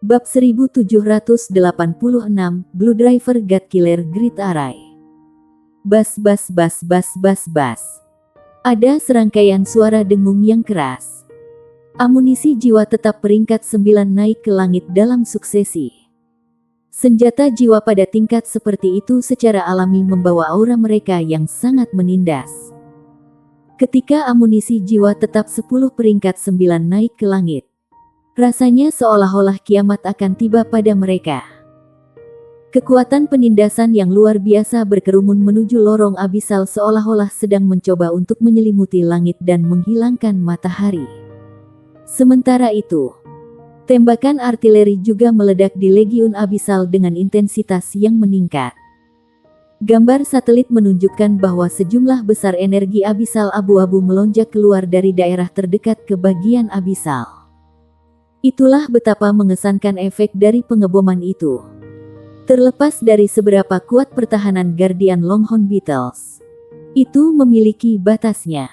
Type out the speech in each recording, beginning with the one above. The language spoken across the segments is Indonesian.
Bab 1786, Blue Driver God Killer Great Array. Bas bas bas bas bas bas. Ada serangkaian suara dengung yang keras. Amunisi jiwa tetap peringkat 9 naik ke langit dalam suksesi. Senjata jiwa pada tingkat seperti itu secara alami membawa aura mereka yang sangat menindas. Ketika amunisi jiwa tetap 10 peringkat 9 naik ke langit, rasanya seolah-olah kiamat akan tiba pada mereka. Kekuatan penindasan yang luar biasa berkerumun menuju lorong abisal seolah-olah sedang mencoba untuk menyelimuti langit dan menghilangkan matahari. Sementara itu, tembakan artileri juga meledak di Legiun Abisal dengan intensitas yang meningkat. Gambar satelit menunjukkan bahwa sejumlah besar energi abisal abu-abu melonjak keluar dari daerah terdekat ke bagian abisal. Itulah betapa mengesankan efek dari pengeboman itu. Terlepas dari seberapa kuat pertahanan Guardian Longhorn Beetles, itu memiliki batasnya.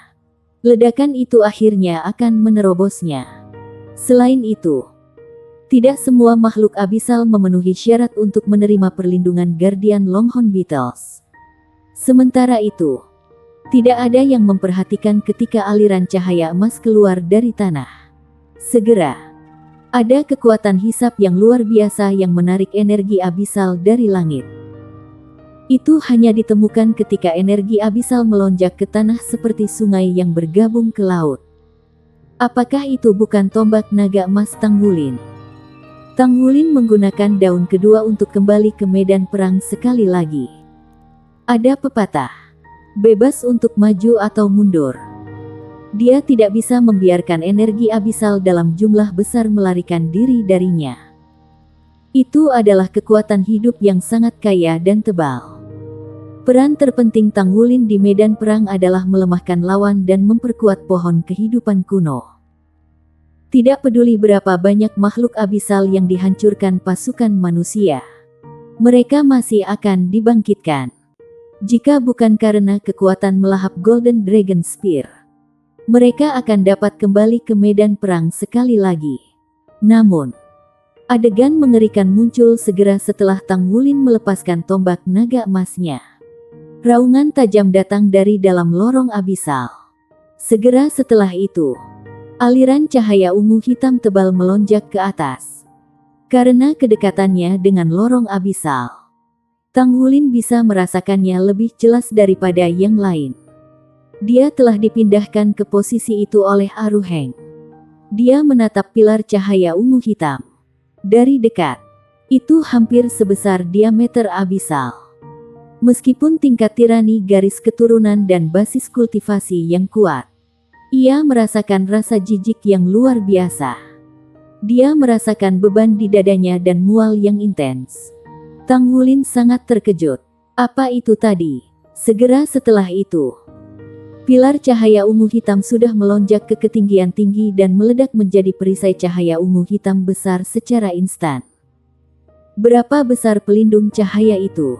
Ledakan itu akhirnya akan menerobosnya. Selain itu, tidak semua makhluk abisal memenuhi syarat untuk menerima perlindungan Guardian Longhorn Beetles. Sementara itu, tidak ada yang memperhatikan ketika aliran cahaya emas keluar dari tanah. Segera, ada kekuatan hisap yang luar biasa yang menarik energi abisal dari langit. Itu hanya ditemukan ketika energi abisal melonjak ke tanah seperti sungai yang bergabung ke laut. Apakah itu bukan tombak naga emas Tanggulin? Tanggulin menggunakan daun kedua untuk kembali ke medan perang sekali lagi. Ada pepatah, bebas untuk maju atau mundur. Dia tidak bisa membiarkan energi abisal dalam jumlah besar melarikan diri darinya. Itu adalah kekuatan hidup yang sangat kaya dan tebal. Peran terpenting Tanggulin di medan perang adalah melemahkan lawan dan memperkuat pohon kehidupan kuno. Tidak peduli berapa banyak makhluk abisal yang dihancurkan pasukan manusia, mereka masih akan dibangkitkan. Jika bukan karena kekuatan melahap Golden Dragon Spear, mereka akan dapat kembali ke medan perang sekali lagi. Namun, adegan mengerikan muncul segera setelah Tanggulin melepaskan tombak naga emasnya. Raungan tajam datang dari dalam lorong abisal. Segera setelah itu, aliran cahaya ungu hitam tebal melonjak ke atas. Karena kedekatannya dengan lorong abisal, Tanggulin bisa merasakannya lebih jelas daripada yang lain. Dia telah dipindahkan ke posisi itu oleh Aruheng. Dia menatap pilar cahaya ungu hitam dari dekat. Itu hampir sebesar diameter abisal. Meskipun tingkat tirani garis keturunan dan basis kultivasi yang kuat, ia merasakan rasa jijik yang luar biasa. Dia merasakan beban di dadanya dan mual yang intens. Tanggulin sangat terkejut. Apa itu tadi? Segera setelah itu, pilar cahaya ungu hitam sudah melonjak ke ketinggian tinggi dan meledak menjadi perisai cahaya ungu hitam besar secara instan. Berapa besar pelindung cahaya itu?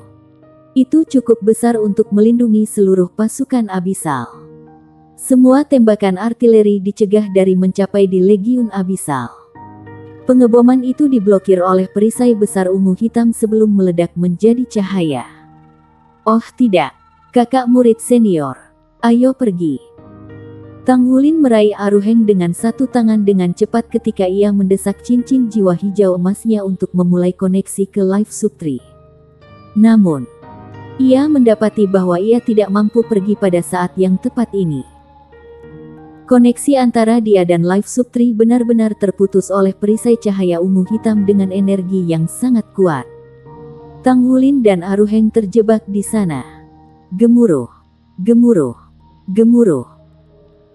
Itu cukup besar untuk melindungi seluruh pasukan abisal. Semua tembakan artileri dicegah dari mencapai di Legiun Abisal. Pengeboman itu diblokir oleh perisai besar ungu hitam sebelum meledak menjadi cahaya. Oh tidak, kakak murid senior, ayo pergi. Tanggulin meraih Aruheng dengan satu tangan dengan cepat ketika ia mendesak cincin jiwa hijau emasnya untuk memulai koneksi ke Life Subtree. Namun, ia mendapati bahwa ia tidak mampu pergi pada saat yang tepat ini. Koneksi antara dia dan Life Subtree benar-benar terputus oleh perisai cahaya ungu hitam dengan energi yang sangat kuat. Tanggulin dan Aruheng terjebak di sana. Gemuruh, gemuruh, gemuruh.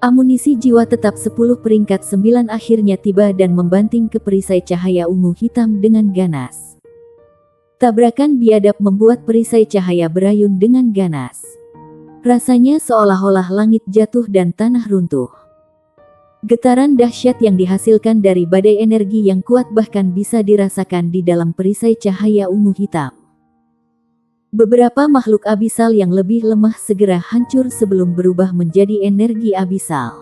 Amunisi jiwa tetap 10 peringkat 9 akhirnya tiba dan membanting ke perisai cahaya ungu hitam dengan ganas. Tabrakan biadab membuat perisai cahaya berayun dengan ganas. Rasanya seolah-olah langit jatuh dan tanah runtuh. Getaran dahsyat yang dihasilkan dari badai energi yang kuat bahkan bisa dirasakan di dalam perisai cahaya ungu hitam. Beberapa makhluk abisal yang lebih lemah segera hancur sebelum berubah menjadi energi abisal.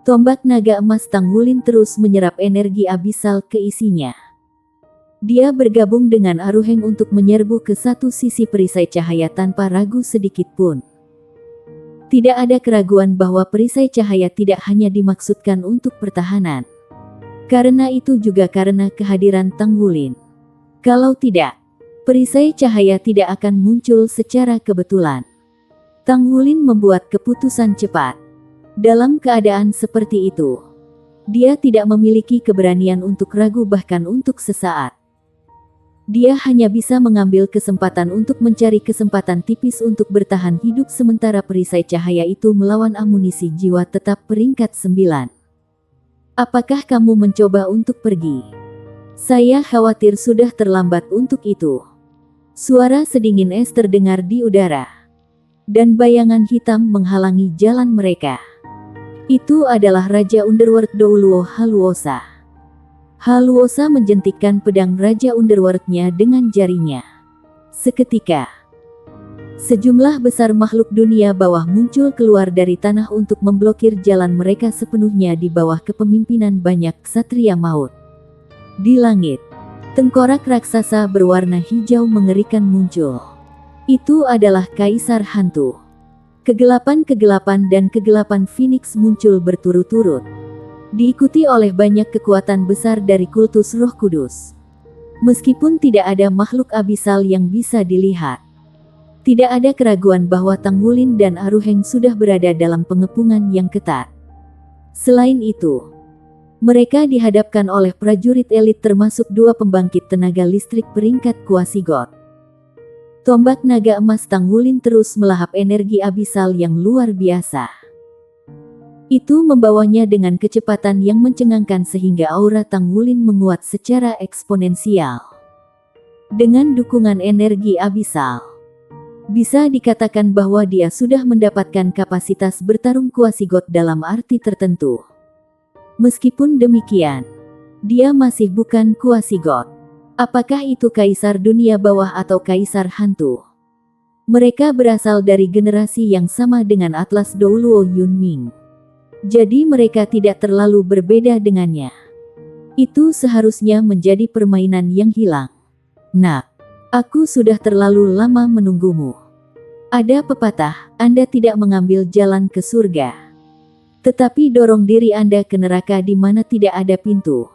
Tombak naga emas Tanggulin terus menyerap energi abisal ke isinya. Dia bergabung dengan Aruheng untuk menyerbu ke satu sisi perisai cahaya tanpa ragu sedikit pun. Tidak ada keraguan bahwa perisai cahaya tidak hanya dimaksudkan untuk pertahanan. Karena itu juga karena kehadiran Tang Wulin. Kalau tidak, perisai cahaya tidak akan muncul secara kebetulan. Tang Wulin membuat keputusan cepat. Dalam keadaan seperti itu, dia tidak memiliki keberanian untuk ragu bahkan untuk sesaat. Dia hanya bisa mengambil kesempatan untuk mencari kesempatan tipis untuk bertahan hidup sementara perisai cahaya itu melawan amunisi jiwa tetap peringkat 9. Apakah kamu mencoba untuk pergi? Saya khawatir sudah terlambat untuk itu. Suara sedingin es terdengar di udara. Dan bayangan hitam menghalangi jalan mereka. Itu adalah Raja Underworld Douluo Haluosa. Haluosa menjentikkan pedang Raja Underworld-nya dengan jarinya. Seketika, sejumlah besar makhluk dunia bawah muncul keluar dari tanah untuk memblokir jalan mereka sepenuhnya di bawah kepemimpinan banyak ksatria maut. Di langit, tengkorak raksasa berwarna hijau mengerikan muncul. Itu adalah Kaisar Hantu. Kegelapan-kegelapan dan kegelapan Phoenix muncul berturut-turut. Diikuti oleh banyak kekuatan besar dari kultus Roh Kudus. Meskipun tidak ada makhluk abisal yang bisa dilihat, tidak ada keraguan bahwa Tang Wulin dan Aruheng sudah berada dalam pengepungan yang ketat. Selain itu, mereka dihadapkan oleh prajurit elit termasuk 2 pembangkit tenaga listrik peringkat Quasigot. Tombak naga emas Tang Wulin terus melahap energi abisal yang luar biasa. Itu membawanya dengan kecepatan yang mencengangkan sehingga aura Tang Wulin menguat secara eksponensial. Dengan dukungan energi abisal, bisa dikatakan bahwa dia sudah mendapatkan kapasitas bertarung Quasigot dalam arti tertentu. Meskipun demikian, dia masih bukan Quasigot. Apakah itu Kaisar Dunia Bawah atau Kaisar Hantu? Mereka berasal dari generasi yang sama dengan Atlas Douluo Yunming. Jadi mereka tidak terlalu berbeda dengannya. Itu seharusnya menjadi permainan yang hilang. Nak, aku sudah terlalu lama menunggumu. Ada pepatah, Anda tidak mengambil jalan ke surga, tetapi dorong diri Anda ke neraka di mana tidak ada pintu.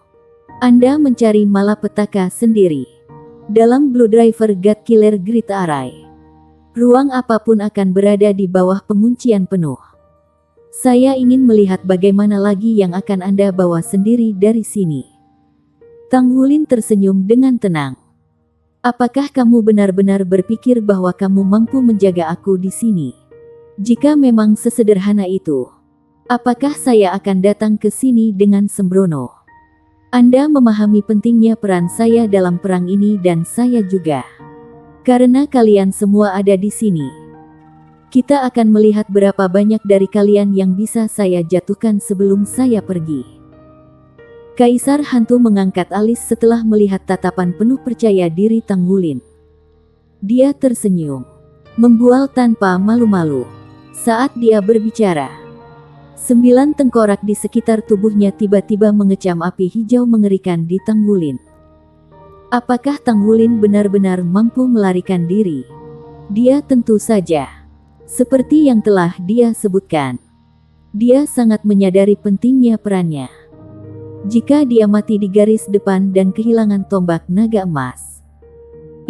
Anda mencari malapetaka sendiri. Dalam Blue Driver God Killer Great Array, ruang apapun akan berada di bawah penguncian penuh. Saya ingin melihat bagaimana lagi yang akan Anda bawa sendiri dari sini. Tang Wulin tersenyum dengan tenang. Apakah kamu benar-benar berpikir bahwa kamu mampu menjaga aku di sini? Jika memang sesederhana itu, apakah saya akan datang ke sini dengan sembrono? Anda memahami pentingnya peran saya dalam perang ini dan saya juga. Karena kalian semua ada di sini, kita akan melihat berapa banyak dari kalian yang bisa saya jatuhkan sebelum saya pergi. Kaisar Hantu mengangkat alis setelah melihat tatapan penuh percaya diri Tang Wulin. Dia tersenyum, membual tanpa malu-malu. Saat dia berbicara, 9 tengkorak di sekitar tubuhnya tiba-tiba mengecam api hijau mengerikan di Tang Wulin. Apakah Tang Wulin benar-benar mampu melarikan diri? Dia tentu saja. Seperti yang telah dia sebutkan, dia sangat menyadari pentingnya perannya. Jika dia mati di garis depan dan kehilangan tombak naga emas,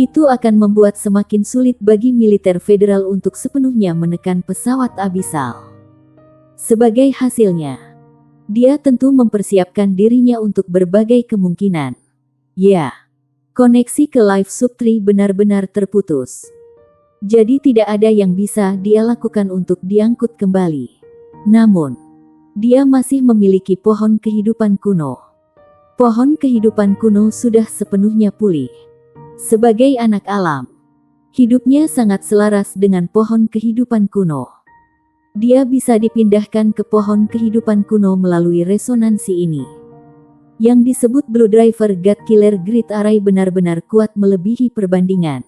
itu akan membuat semakin sulit bagi militer federal untuk sepenuhnya menekan pesawat abisal. Sebagai hasilnya, dia tentu mempersiapkan dirinya untuk berbagai kemungkinan. Ya, koneksi ke Life Sub 3 benar-benar terputus. Jadi tidak ada yang bisa dia lakukan untuk diangkut kembali. Namun, dia masih memiliki pohon kehidupan kuno. Pohon kehidupan kuno sudah sepenuhnya pulih. Sebagai anak alam, hidupnya sangat selaras dengan pohon kehidupan kuno. Dia bisa dipindahkan ke pohon kehidupan kuno melalui resonansi ini. Yang disebut Blue Driver God Killer Great Array benar-benar kuat melebihi perbandingan.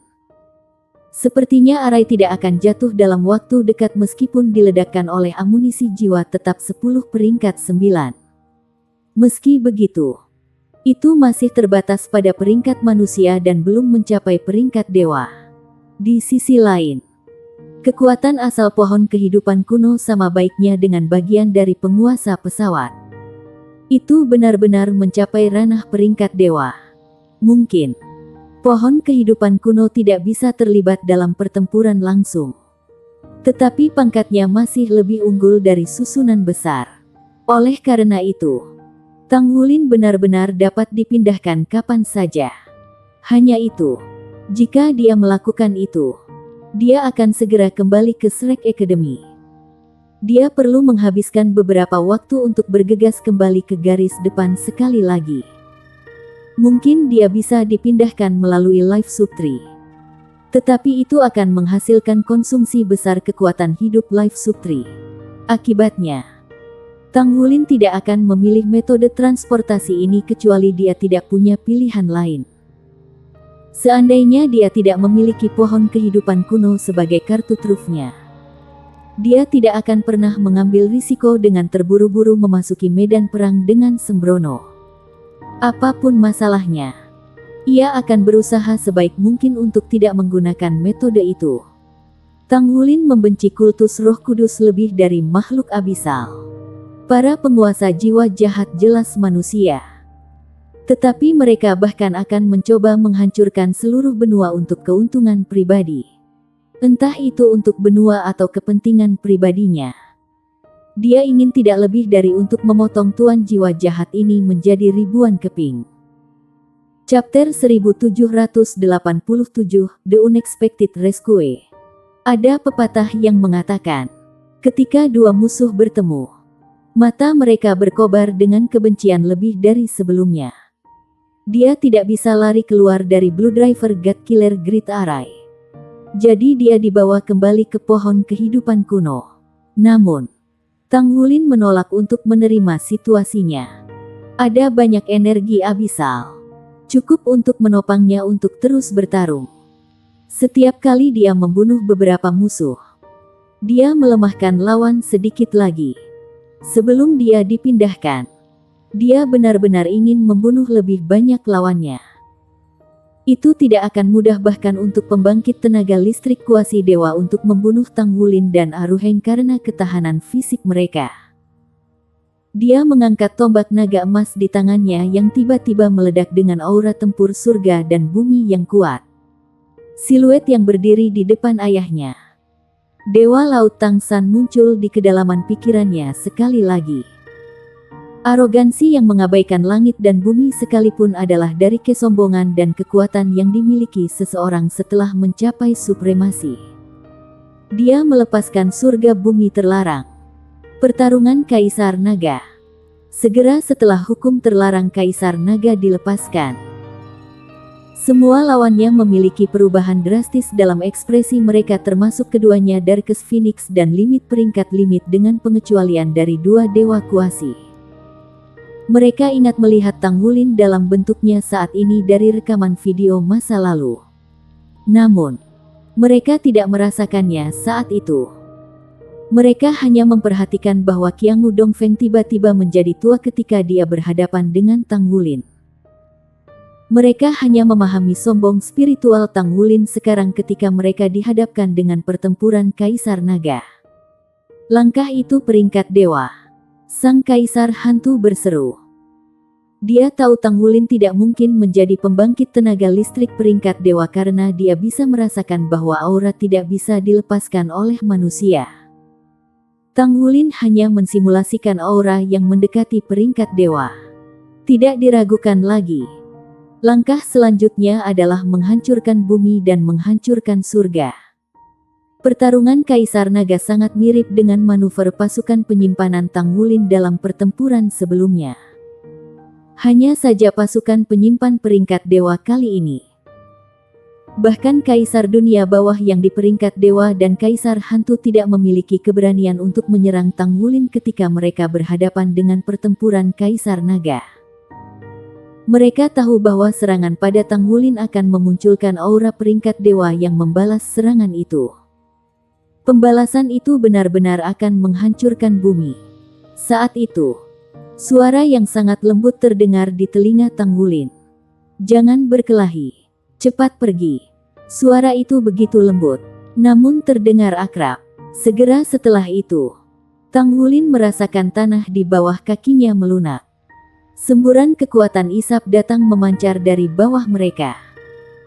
Sepertinya Arai tidak akan jatuh dalam waktu dekat meskipun diledakkan oleh amunisi jiwa tetap 10 peringkat 9. Meski begitu, Itu masih terbatas pada peringkat manusia dan belum mencapai peringkat dewa. Di sisi lain, kekuatan asal pohon kehidupan kuno sama baiknya dengan bagian dari penguasa pesawat. Itu benar-benar mencapai ranah peringkat dewa. Mungkin, pohon kehidupan kuno tidak bisa terlibat dalam pertempuran langsung. Tetapi pangkatnya masih lebih unggul dari susunan besar. Oleh karena itu, Tang Wulin benar-benar dapat dipindahkan kapan saja. Hanya itu, jika dia melakukan itu, dia akan segera kembali ke Shrek Academy. Dia perlu menghabiskan beberapa waktu untuk bergegas kembali ke garis depan sekali lagi. Mungkin dia bisa dipindahkan melalui Life Sub-Tree. Tetapi itu akan menghasilkan konsumsi besar kekuatan hidup Life Sub-Tree. Akibatnya, Tang Wulin tidak akan memilih metode transportasi ini kecuali dia tidak punya pilihan lain. Seandainya dia tidak memiliki pohon kehidupan kuno sebagai kartu trufnya, dia tidak akan pernah mengambil risiko dengan terburu-buru memasuki medan perang dengan sembrono. Apapun masalahnya, ia akan berusaha sebaik mungkin untuk tidak menggunakan metode itu. Tang Wulin membenci kultus Roh Kudus lebih dari makhluk abisal. Para penguasa jiwa jahat jelas manusia. Tetapi mereka bahkan akan mencoba menghancurkan seluruh benua untuk keuntungan pribadi. Entah itu untuk benua atau kepentingan pribadinya. Dia ingin tidak lebih dari untuk memotong tuan jiwa jahat ini menjadi ribuan keping. Chapter 1787, The Unexpected Rescue. Ada pepatah yang mengatakan, ketika dua musuh bertemu, mata mereka berkobar dengan kebencian lebih dari sebelumnya. Dia tidak bisa lari keluar dari Blue Driver God Killer Great Array. Jadi dia dibawa kembali ke pohon kehidupan kuno. Namun, Tang Wulin menolak untuk menerima situasinya. Ada banyak energi abisal. Cukup untuk menopangnya untuk terus bertarung. Setiap kali dia membunuh beberapa musuh, dia melemahkan lawan sedikit lagi. Sebelum dia dipindahkan, dia benar-benar ingin membunuh lebih banyak lawannya. Itu tidak akan mudah bahkan untuk pembangkit tenaga listrik kuasi dewa untuk membunuh Tang Wulin dan Aruheng karena ketahanan fisik mereka. Dia mengangkat tombak naga emas di tangannya yang tiba-tiba meledak dengan aura tempur surga dan bumi yang kuat. Siluet yang berdiri di depan ayahnya, Dewa Laut Tang San, muncul di kedalaman pikirannya sekali lagi. Arogansi yang mengabaikan langit dan bumi sekalipun adalah dari kesombongan dan kekuatan yang dimiliki seseorang setelah mencapai supremasi. Dia melepaskan surga bumi terlarang. Pertarungan Kaisar Naga. Segera setelah hukum terlarang Kaisar Naga dilepaskan, semua lawannya memiliki perubahan drastis dalam ekspresi mereka, termasuk keduanya Darkest Phoenix dan limit peringkat limit dengan pengecualian dari dua dewa kuasi. Mereka ingat melihat Tang Wulin dalam bentuknya saat ini dari rekaman video masa lalu. Namun, mereka tidak merasakannya saat itu. Mereka hanya memperhatikan bahwa Qiangu Dongfeng tiba-tiba menjadi tua ketika dia berhadapan dengan Tang Wulin. Mereka hanya memahami sombong spiritual Tang Wulin sekarang ketika mereka dihadapkan dengan pertempuran Kaisar Naga. Langkah itu peringkat dewa. Sang Kaisar Hantu berseru. Dia tahu Tang Wulin tidak mungkin menjadi pembangkit tenaga listrik peringkat dewa karena dia bisa merasakan bahwa aura tidak bisa dilepaskan oleh manusia. Tang Wulin hanya mensimulasikan aura yang mendekati peringkat dewa. Tidak diragukan lagi. Langkah selanjutnya adalah menghancurkan bumi dan menghancurkan surga. Pertarungan Kaisar Naga sangat mirip dengan manuver pasukan penyimpanan Tang Wulin dalam pertempuran sebelumnya. Hanya saja pasukan penyimpan peringkat dewa kali ini. Bahkan Kaisar Dunia Bawah yang di peringkat dewa dan Kaisar Hantu tidak memiliki keberanian untuk menyerang Tang Wulin ketika mereka berhadapan dengan pertempuran Kaisar Naga. Mereka tahu bahwa serangan pada Tang Wulin akan memunculkan aura peringkat dewa yang membalas serangan itu. Pembalasan itu benar-benar akan menghancurkan bumi. Saat itu, Suara yang sangat lembut terdengar di telinga Tang Wulin. "Jangan berkelahi. Cepat pergi." Suara itu begitu lembut, namun terdengar akrab. Segera setelah itu, Tang Wulin merasakan tanah di bawah kakinya melunak. Semburan kekuatan isap datang memancar dari bawah mereka.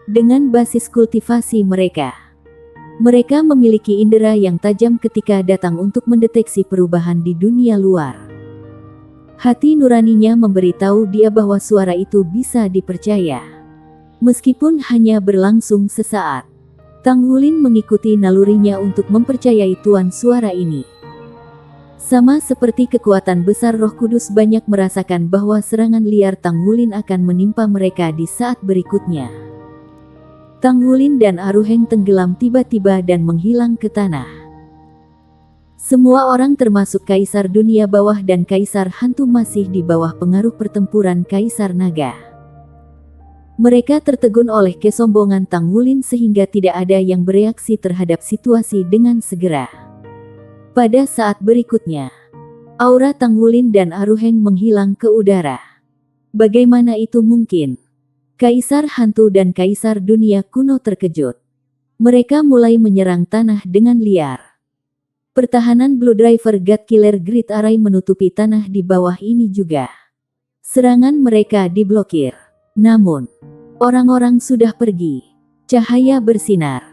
Dengan basis kultivasi mereka memiliki indera yang tajam ketika datang untuk mendeteksi perubahan di dunia luar. Hati nuraninya memberitahu dia bahwa suara itu bisa dipercaya. Meskipun hanya berlangsung sesaat, Tang Wulin mengikuti nalurinya untuk mempercayai tuan suara ini. Sama seperti kekuatan besar Roh Kudus banyak merasakan bahwa serangan liar Tang Wulin akan menimpa mereka di saat berikutnya. Tang Wulin dan Aruheng tenggelam tiba-tiba dan menghilang ke tanah. Semua orang termasuk Kaisar Dunia Bawah dan Kaisar Hantu masih di bawah pengaruh pertempuran Kaisar Naga. Mereka tertegun oleh kesombongan Tang Wulin sehingga tidak ada yang bereaksi terhadap situasi dengan segera. Pada saat berikutnya, aura Tang Wulin dan Aruheng menghilang ke udara. Bagaimana itu mungkin? Kaisar Hantu dan Kaisar Dunia Kuno terkejut. Mereka mulai menyerang tanah dengan liar. Pertahanan Blue Driver God Killer Great Array menutupi tanah di bawah ini juga. Serangan mereka diblokir. Namun, orang-orang sudah pergi. Cahaya bersinar.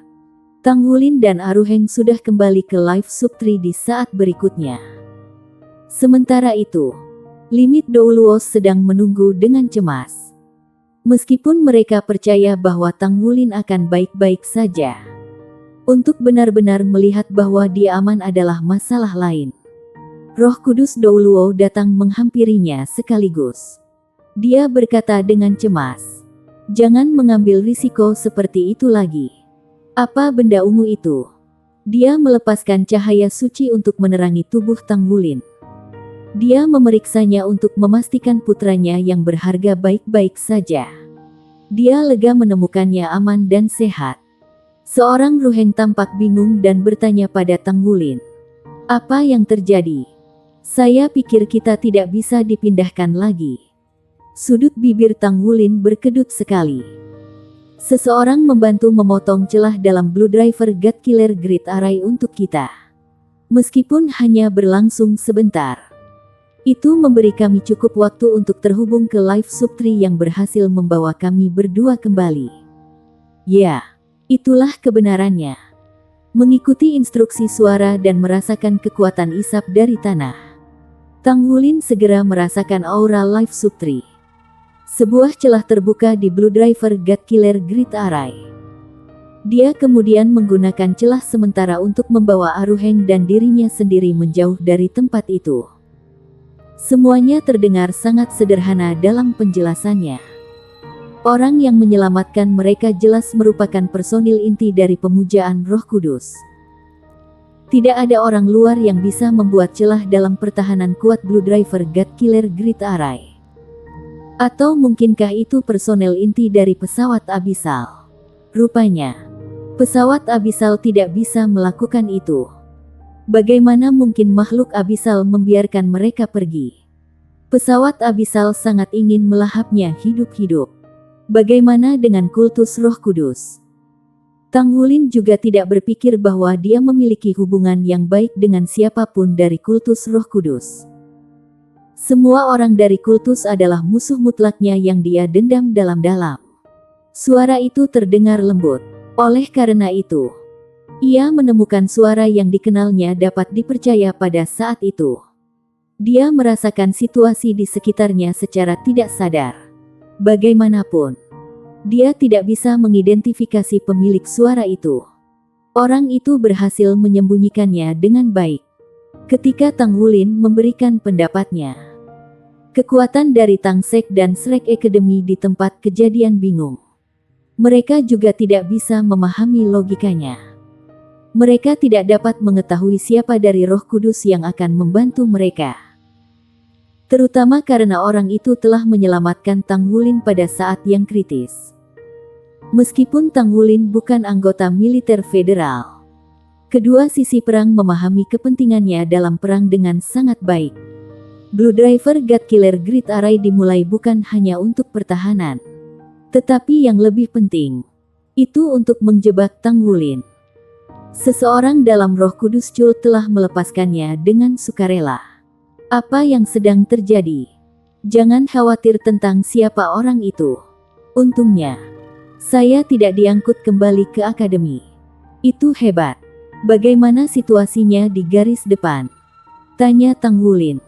Tang Wulin dan Aruheng sudah kembali ke Life Sub Tree di saat berikutnya. Sementara itu, Limit Douluos sedang menunggu dengan cemas. Meskipun mereka percaya bahwa Tang Wulin akan baik-baik saja, untuk benar-benar melihat bahwa dia aman adalah masalah lain. Roh Kudus Douluo datang menghampirinya sekaligus. Dia berkata dengan cemas, "Jangan mengambil risiko seperti itu lagi." "Apa benda ungu itu?" Dia melepaskan cahaya suci untuk menerangi tubuh Tang Wulin. Dia memeriksanya untuk memastikan putranya yang berharga baik-baik saja. Dia lega menemukannya aman dan sehat. Seorang Ruheng tampak bingung dan bertanya pada Tang Wulin, "Apa yang terjadi? Saya pikir kita tidak bisa dipindahkan lagi." Sudut bibir Tang Wulin berkedut sekali. "Seseorang membantu memotong celah dalam Blue Driver God Killer Great Array untuk kita. Meskipun hanya berlangsung sebentar, itu memberi kami cukup waktu untuk terhubung ke Life Sub Tree yang berhasil membawa kami berdua kembali." Ya, itulah kebenarannya. Mengikuti instruksi suara dan merasakan kekuatan isap dari tanah, Tang Wulin segera merasakan aura Life Sub Tree. Sebuah celah terbuka di Blue Driver God Killer Great Array. Dia kemudian menggunakan celah sementara untuk membawa Aruheng dan dirinya sendiri menjauh dari tempat itu. Semuanya terdengar sangat sederhana dalam penjelasannya. Orang yang menyelamatkan mereka jelas merupakan personil inti dari pemujaan Roh Kudus. Tidak ada orang luar yang bisa membuat celah dalam pertahanan kuat Blue Driver God Killer Great Array. Atau mungkinkah itu personel inti dari pesawat Abyssal? Rupanya, pesawat Abyssal tidak bisa melakukan itu. Bagaimana mungkin makhluk Abyssal membiarkan mereka pergi? Pesawat Abyssal sangat ingin melahapnya hidup-hidup. Bagaimana dengan kultus Roh Kudus? Tang Wulin juga tidak berpikir bahwa dia memiliki hubungan yang baik dengan siapapun dari kultus Roh Kudus. Semua orang dari kultus adalah musuh mutlaknya yang dia dendam dalam-dalam. Suara itu terdengar lembut. Oleh karena itu, ia menemukan suara yang dikenalnya dapat dipercaya pada saat itu. Dia merasakan situasi di sekitarnya secara tidak sadar. Bagaimanapun, dia tidak bisa mengidentifikasi pemilik suara itu. Orang itu berhasil menyembunyikannya dengan baik. Ketika Tang Wulin memberikan pendapatnya, kekuatan dari Tang Sek dan Shrek Academy di tempat kejadian bingung. Mereka juga tidak bisa memahami logikanya. Mereka tidak dapat mengetahui siapa dari Roh Kudus yang akan membantu mereka. Terutama karena orang itu telah menyelamatkan Tang Wulin pada saat yang kritis. Meskipun Tang Wulin bukan anggota militer federal, kedua sisi perang memahami kepentingannya dalam perang dengan sangat baik. Blue Driver God Killer Grid Array dimulai bukan hanya untuk pertahanan, tetapi yang lebih penting, itu untuk menjebak Tang Wulin. Seseorang dalam Roh Kudus Chul telah melepaskannya dengan sukarela. Apa yang sedang terjadi? Jangan khawatir tentang siapa orang itu. Untungnya, saya tidak diangkut kembali ke akademi. Itu hebat. Bagaimana situasinya di garis depan? Tanya Tang Wulin.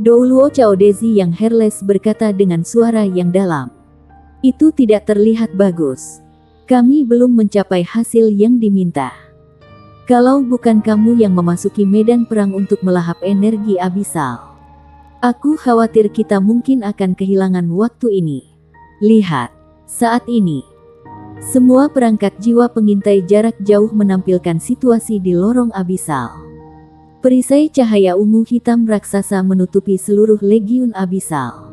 Douluo Chaodezi yang hairless berkata dengan suara yang dalam. Itu tidak terlihat bagus. Kami belum mencapai hasil yang diminta. Kalau bukan kamu yang memasuki medan perang untuk melahap energi abisal, aku khawatir kita mungkin akan kehilangan waktu ini. Lihat, saat ini, semua perangkat jiwa pengintai jarak jauh menampilkan situasi di lorong abisal. Perisai cahaya ungu hitam raksasa menutupi seluruh legiun abisal.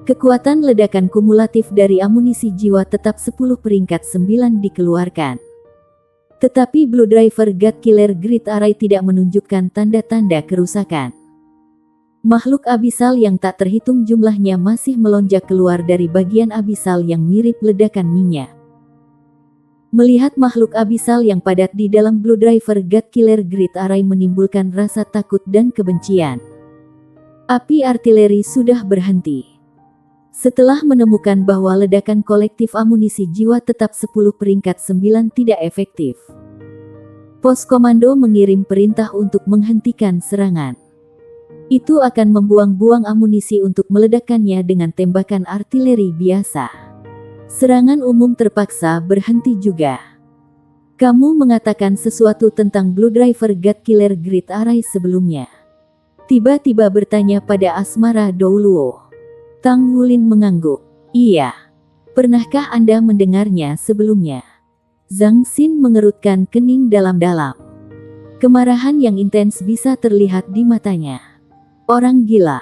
Kekuatan ledakan kumulatif dari amunisi jiwa tetap 10 peringkat 9 dikeluarkan. Tetapi Blue Driver God Killer Grid Array tidak menunjukkan tanda-tanda kerusakan. Makhluk abisal yang tak terhitung jumlahnya masih melonjak keluar dari bagian abisal yang mirip ledakan minyak. Melihat makhluk abisal yang padat di dalam Blue Driver God Killer Grid Array menimbulkan rasa takut dan kebencian. Api artileri sudah berhenti. Setelah menemukan bahwa ledakan kolektif amunisi jiwa tetap 10 peringkat 9 tidak efektif, pos komando mengirim perintah untuk menghentikan serangan. Itu akan membuang-buang amunisi untuk meledakkannya dengan tembakan artileri biasa. Serangan umum terpaksa berhenti juga. Kamu mengatakan sesuatu tentang Blue Driver God Killer Grid Array sebelumnya. Tiba-tiba bertanya pada Asmara Douluo. Tang Wulin mengangguk. Iya. Pernahkah Anda mendengarnya sebelumnya? Zhang Xin mengerutkan kening dalam-dalam. Kemarahan yang intens bisa terlihat di matanya. Orang gila.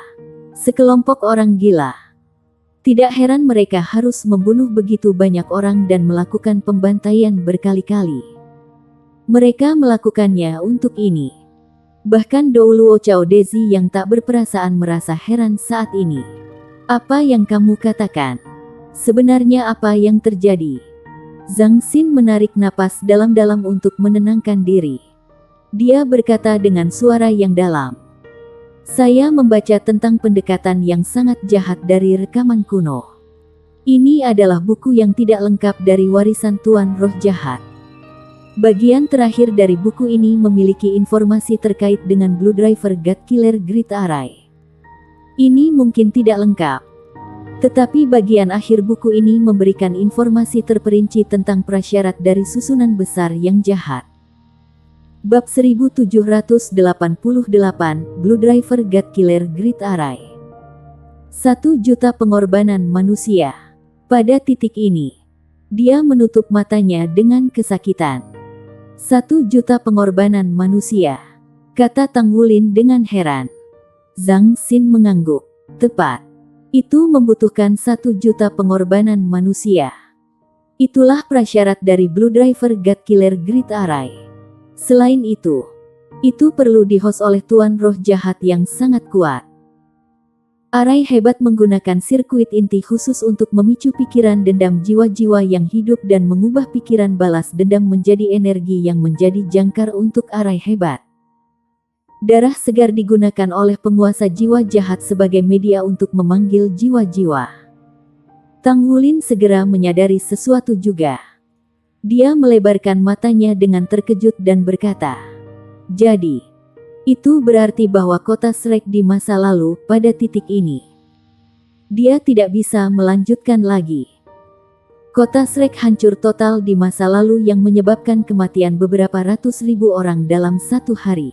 Sekelompok orang gila. Tidak heran mereka harus membunuh begitu banyak orang dan melakukan pembantaian berkali-kali. Mereka melakukannya untuk ini. Bahkan Douluo Chaodezi yang tak berperasaan merasa heran saat ini. Apa yang kamu katakan? Sebenarnya apa yang terjadi? Zhang Xin menarik napas dalam-dalam untuk menenangkan diri. Dia berkata dengan suara yang dalam. Saya membaca tentang pendekatan yang sangat jahat dari rekaman kuno. Ini adalah buku yang tidak lengkap dari warisan Tuan Roh Jahat. Bagian terakhir dari buku ini memiliki informasi terkait dengan Blue Driver God Killer Grid Array. Ini mungkin tidak lengkap. Tetapi bagian akhir buku ini memberikan informasi terperinci tentang prasyarat dari susunan besar yang jahat. Bab 1788, Blue Driver God Killer Grid Array. 1 juta pengorbanan manusia. Pada titik ini, dia menutup matanya dengan kesakitan. 1 juta pengorbanan manusia, kata Tang Wulin dengan heran. Zhang Xin mengangguk. Tepat. Itu membutuhkan 1 juta pengorbanan manusia. Itulah prasyarat dari Blue Driver God Killer Grid Array. Selain itu perlu di-host oleh Tuan Roh Jahat yang sangat kuat. Array hebat menggunakan sirkuit inti khusus untuk memicu pikiran dendam jiwa-jiwa yang hidup dan mengubah pikiran balas dendam menjadi energi yang menjadi jangkar untuk array hebat. Darah segar digunakan oleh penguasa jiwa jahat sebagai media untuk memanggil jiwa-jiwa. Tang Wulin segera menyadari sesuatu juga. Dia melebarkan matanya dengan terkejut dan berkata, jadi, itu berarti bahwa kota Shrek di masa lalu, pada titik ini, dia tidak bisa melanjutkan lagi. Kota Shrek hancur total di masa lalu yang menyebabkan kematian beberapa ratus ribu orang dalam satu hari.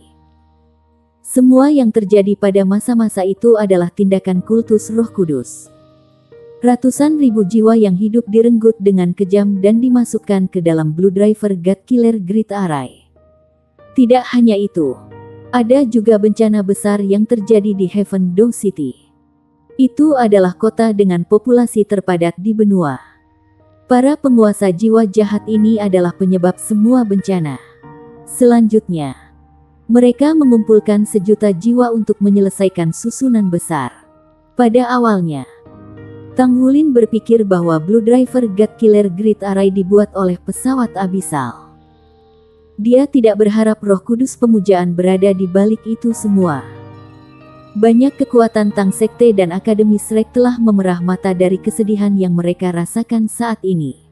Semua yang terjadi pada masa-masa itu adalah tindakan kultus Roh Kudus. Ratusan ribu jiwa yang hidup direnggut dengan kejam dan dimasukkan ke dalam Blue Driver God Killer Grid Array. Tidak hanya itu, ada juga bencana besar yang terjadi di Heaven Door City. Itu adalah kota dengan populasi terpadat di benua. Para penguasa jiwa jahat ini adalah penyebab semua bencana. Selanjutnya, Mereka mengumpulkan sejuta jiwa untuk menyelesaikan susunan besar. Pada awalnya, Tang Wulin berpikir bahwa Blue Driver God Killer Great Array dibuat oleh pesawat Abyssal. Dia tidak berharap Roh Kudus Pemujaan berada di balik itu semua. Banyak kekuatan Tang Sekte dan Akademi Shrek telah memerah mata dari kesedihan yang mereka rasakan saat ini.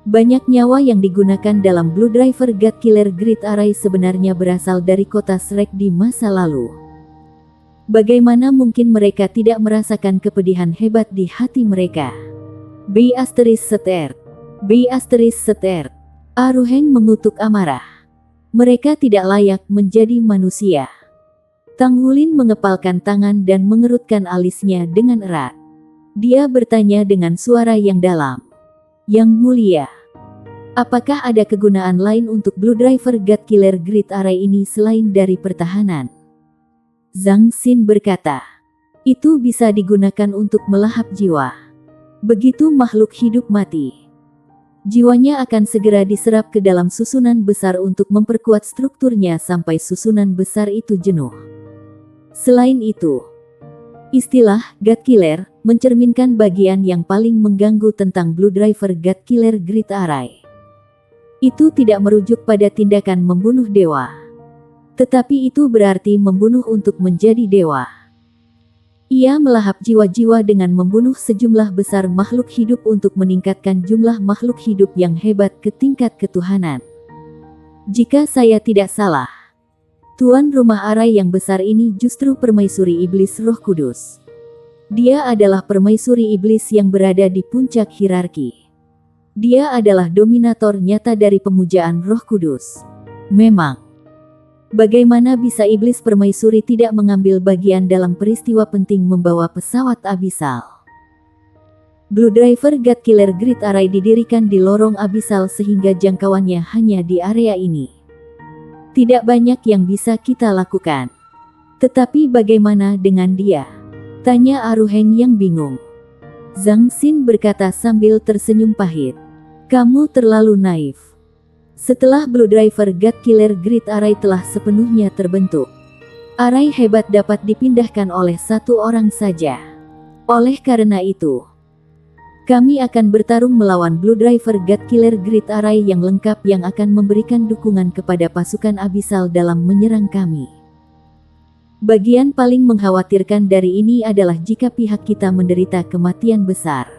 Banyak nyawa yang digunakan dalam Blue Driver God Killer Great Array sebenarnya berasal dari kota Shrek di masa lalu. Bagaimana mungkin mereka tidak merasakan kepedihan hebat di hati mereka? B*****. Aruheng mengutuk amarah. Mereka tidak layak menjadi manusia. Tang Wulin mengepalkan tangan dan mengerutkan alisnya dengan erat. Dia bertanya dengan suara yang dalam. Yang mulia, apakah ada kegunaan lain untuk Blue Driver God Killer Great Array ini selain dari pertahanan? Zhang Xin berkata, itu bisa digunakan untuk melahap jiwa. Begitu makhluk hidup mati, jiwanya akan segera diserap ke dalam susunan besar untuk memperkuat strukturnya sampai susunan besar itu jenuh. Selain itu, istilah God Killer mencerminkan bagian yang paling mengganggu tentang Blue Driver God Killer Great Array. Itu tidak merujuk pada tindakan membunuh dewa, tetapi itu berarti membunuh untuk menjadi dewa. Ia melahap jiwa-jiwa dengan membunuh sejumlah besar makhluk hidup untuk meningkatkan jumlah makhluk hidup yang hebat ke tingkat ketuhanan. Jika saya tidak salah, tuan rumah arai yang besar ini justru permaisuri iblis Roh Kudus. Dia adalah permaisuri iblis yang berada di puncak hierarki. Dia adalah dominator nyata dari pemujaan Roh Kudus. Memang, bagaimana bisa iblis permaisuri tidak mengambil bagian dalam peristiwa penting membawa pesawat Abyssal? Blue Driver God Killer Great Array didirikan di lorong Abyssal sehingga jangkauannya hanya di area ini. Tidak banyak yang bisa kita lakukan. Tetapi bagaimana dengan dia? Tanya Aruheng yang bingung. Zhang Xin berkata sambil tersenyum pahit. Kamu terlalu naif. Setelah Blue Driver God Killer Great Array telah sepenuhnya terbentuk, array hebat dapat dipindahkan oleh satu orang saja. Oleh karena itu, kami akan bertarung melawan Blue Driver God Killer Great Array yang lengkap yang akan memberikan dukungan kepada pasukan Abyssal dalam menyerang kami. Bagian paling mengkhawatirkan dari ini adalah jika pihak kita menderita kematian besar.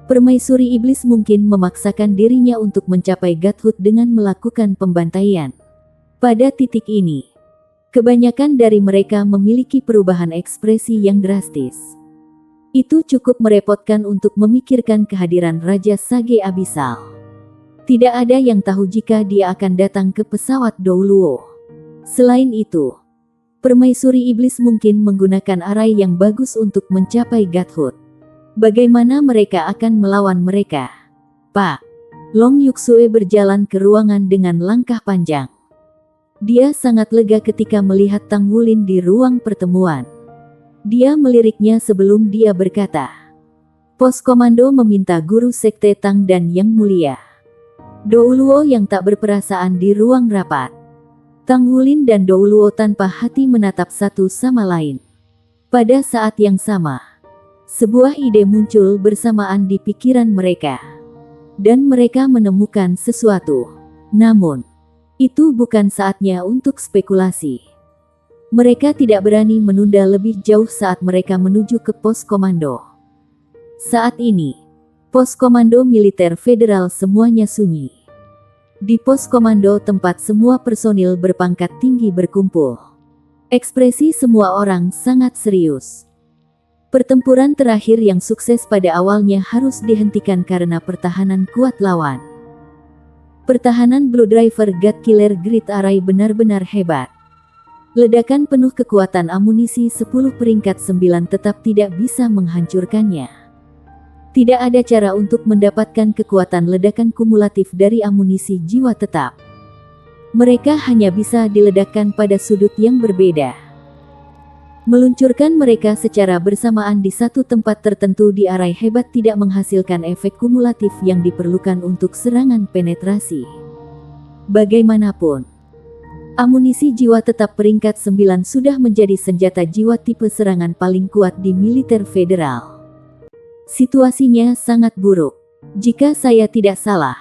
Permaisuri iblis mungkin memaksakan dirinya untuk mencapai Godhood dengan melakukan pembantaian. Pada titik ini, kebanyakan dari mereka memiliki perubahan ekspresi yang drastis. Itu cukup merepotkan untuk memikirkan kehadiran Raja Sage Abyssal. Tidak ada yang tahu jika dia akan datang ke pesawat Douluo. Selain itu, permaisuri iblis mungkin menggunakan arai yang bagus untuk mencapai Godhood. Bagaimana mereka akan melawan mereka? Pak Long Yuxue berjalan ke ruangan dengan langkah panjang. Dia sangat lega ketika melihat Tang Wulin di ruang pertemuan. Dia meliriknya sebelum dia berkata, Pos Komando meminta Guru Sekte Tang dan Yang Mulia Douluo yang tak berperasaan di ruang rapat. Tang Wulin dan Douluo tanpa hati menatap satu sama lain. Pada saat yang sama, sebuah ide muncul bersamaan di pikiran mereka. Dan mereka menemukan sesuatu. Namun, itu bukan saatnya untuk spekulasi. Mereka tidak berani menunda lebih jauh saat mereka menuju ke pos komando. Saat ini, pos komando militer federal semuanya sunyi. Di pos komando tempat semua personil berpangkat tinggi berkumpul. Ekspresi semua orang sangat serius. Pertempuran terakhir yang sukses pada awalnya harus dihentikan karena pertahanan kuat lawan. Pertahanan Blue Driver God Killer Great Array benar-benar hebat. Ledakan penuh kekuatan amunisi 10 peringkat 9 tetap tidak bisa menghancurkannya. Tidak ada cara untuk mendapatkan kekuatan ledakan kumulatif dari amunisi jiwa tetap. Mereka hanya bisa diledakkan pada sudut yang berbeda. Meluncurkan mereka secara bersamaan di satu tempat tertentu di arai hebat tidak menghasilkan efek kumulatif yang diperlukan untuk serangan penetrasi. Bagaimanapun, Amunisi jiwa tetap peringkat 9 sudah menjadi senjata jiwa tipe serangan paling kuat di militer federal. Situasinya sangat buruk. Jika saya tidak salah,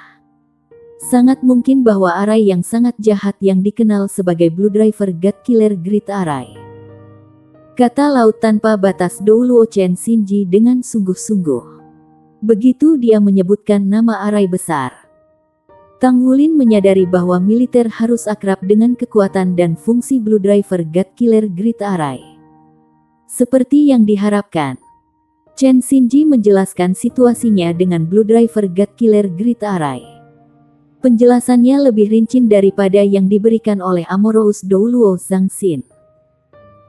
sangat mungkin bahwa Arai yang sangat jahat yang dikenal sebagai Blue Driver God Killer Great Arai, kata Laut Tanpa Batas Douluo Chen Shinji dengan sungguh-sungguh. Begitu dia menyebutkan nama Arai besar, Tang Wulin menyadari bahwa militer harus akrab dengan kekuatan dan fungsi Blue Driver God Killer Great Arai. Seperti yang diharapkan, Chen Shinji menjelaskan situasinya dengan Blue Driver God Killer Great Arai. Penjelasannya lebih rinci daripada yang diberikan oleh Amorous Douluo Zhangxin.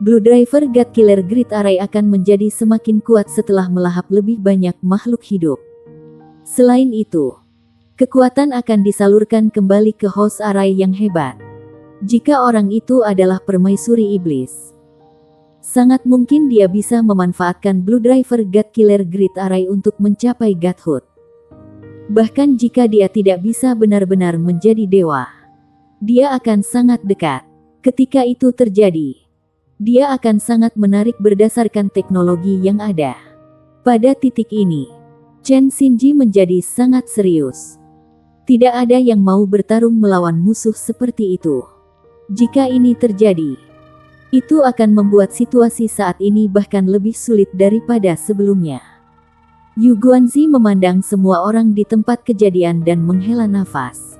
Blue Driver God Killer Great Arai akan menjadi semakin kuat setelah melahap lebih banyak makhluk hidup. Selain itu, kekuatan akan disalurkan kembali ke host Arai yang hebat. Jika orang itu adalah permaisuri iblis, sangat mungkin dia bisa memanfaatkan Blue Driver God Killer Great Arai untuk mencapai godhood. Bahkan jika dia tidak bisa benar-benar menjadi dewa, dia akan sangat dekat. Ketika itu terjadi, dia akan sangat menarik berdasarkan teknologi yang ada. Pada titik ini, Chen Shinji menjadi sangat serius. Tidak ada yang mau bertarung melawan musuh seperti itu. Jika ini terjadi, itu akan membuat situasi saat ini bahkan lebih sulit daripada sebelumnya. Yu Guanzi memandang semua orang di tempat kejadian dan menghela nafas.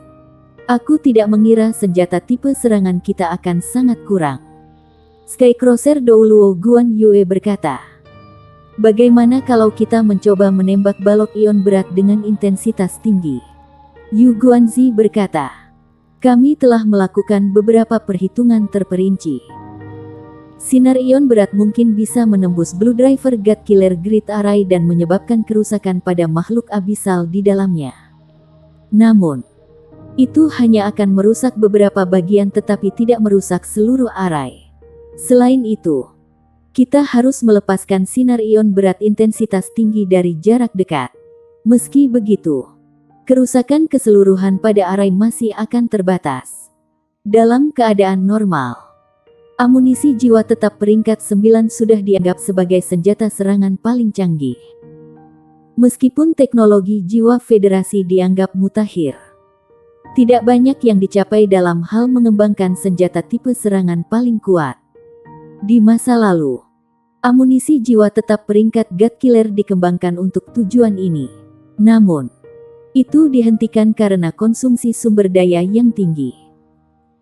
Aku tidak mengira senjata tipe serangan kita akan sangat kurang. Skycrosser Douluo Guan Yue berkata, bagaimana kalau kita mencoba menembak balok ion berat dengan intensitas tinggi? Yu Guanzi berkata, kami telah melakukan beberapa perhitungan terperinci. Sinar ion berat mungkin bisa menembus Blue Driver God Killer Great Arai dan menyebabkan kerusakan pada makhluk abisal di dalamnya. Namun, itu hanya akan merusak beberapa bagian tetapi tidak merusak seluruh Arai. Selain itu, kita harus melepaskan sinar ion berat intensitas tinggi dari jarak dekat. Meski begitu, kerusakan keseluruhan pada Arai masih akan terbatas. Dalam keadaan normal, amunisi jiwa tetap peringkat 9 sudah dianggap sebagai senjata serangan paling canggih. Meskipun teknologi jiwa federasi dianggap mutakhir, tidak banyak yang dicapai dalam hal mengembangkan senjata tipe serangan paling kuat. Di masa lalu, amunisi jiwa tetap peringkat God Killer dikembangkan untuk tujuan ini. Namun, itu dihentikan karena konsumsi sumber daya yang tinggi.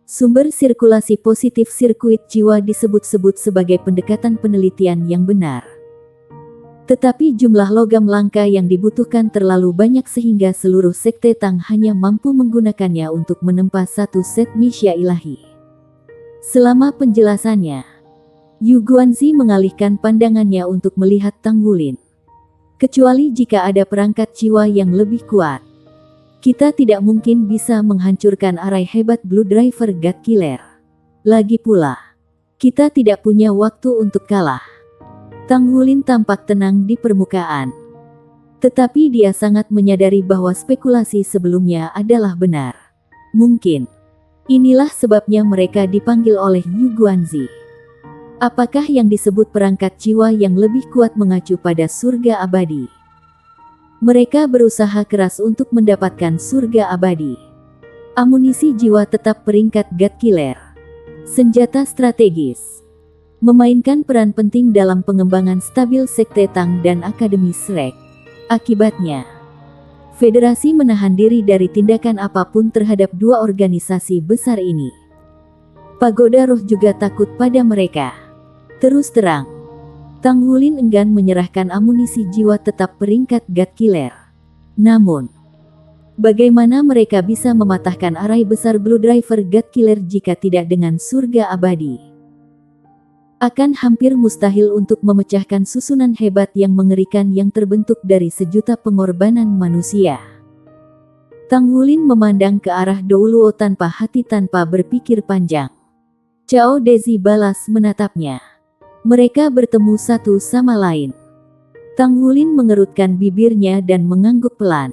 Sumber sirkulasi positif sirkuit jiwa disebut-sebut sebagai pendekatan penelitian yang benar. Tetapi jumlah logam langka yang dibutuhkan terlalu banyak sehingga seluruh sekte Tang hanya mampu menggunakannya untuk menempa satu set misya ilahi. Selama penjelasannya, Yu Guanzi mengalihkan pandangannya untuk melihat Tang Wulin. Kecuali jika ada perangkat jiwa yang lebih kuat, kita tidak mungkin bisa menghancurkan Arai hebat Blue Driver God Killer. Lagi pula, kita tidak punya waktu untuk kalah. Tang Wulin tampak tenang di permukaan. Tetapi dia sangat menyadari bahwa spekulasi sebelumnya adalah benar. Mungkin, inilah sebabnya mereka dipanggil oleh Yu Guanzi. Apakah yang disebut perangkat jiwa yang lebih kuat mengacu pada surga abadi? Mereka berusaha keras untuk mendapatkan surga abadi. Amunisi jiwa tetap peringkat God Killer. Senjata strategis. Memainkan peran penting dalam pengembangan stabil sekte Tang dan Akademi Shrek. Akibatnya, Federasi menahan diri dari tindakan apapun terhadap dua organisasi besar ini. Pagoda Roh juga takut pada mereka. Terus terang, Tang Wulin enggan menyerahkan amunisi jiwa tetap peringkat God Killer. Namun, bagaimana mereka bisa mematahkan Arai besar Blue Driver God Killer jika tidak dengan surga abadi? Akan hampir mustahil untuk memecahkan susunan hebat yang mengerikan yang terbentuk dari sejuta pengorbanan manusia. Tang Wulin memandang ke arah Douluo tanpa hati tanpa berpikir panjang. Cao Dezi balas menatapnya. Mereka bertemu satu sama lain. Tang Wulin mengerutkan bibirnya dan mengangguk pelan.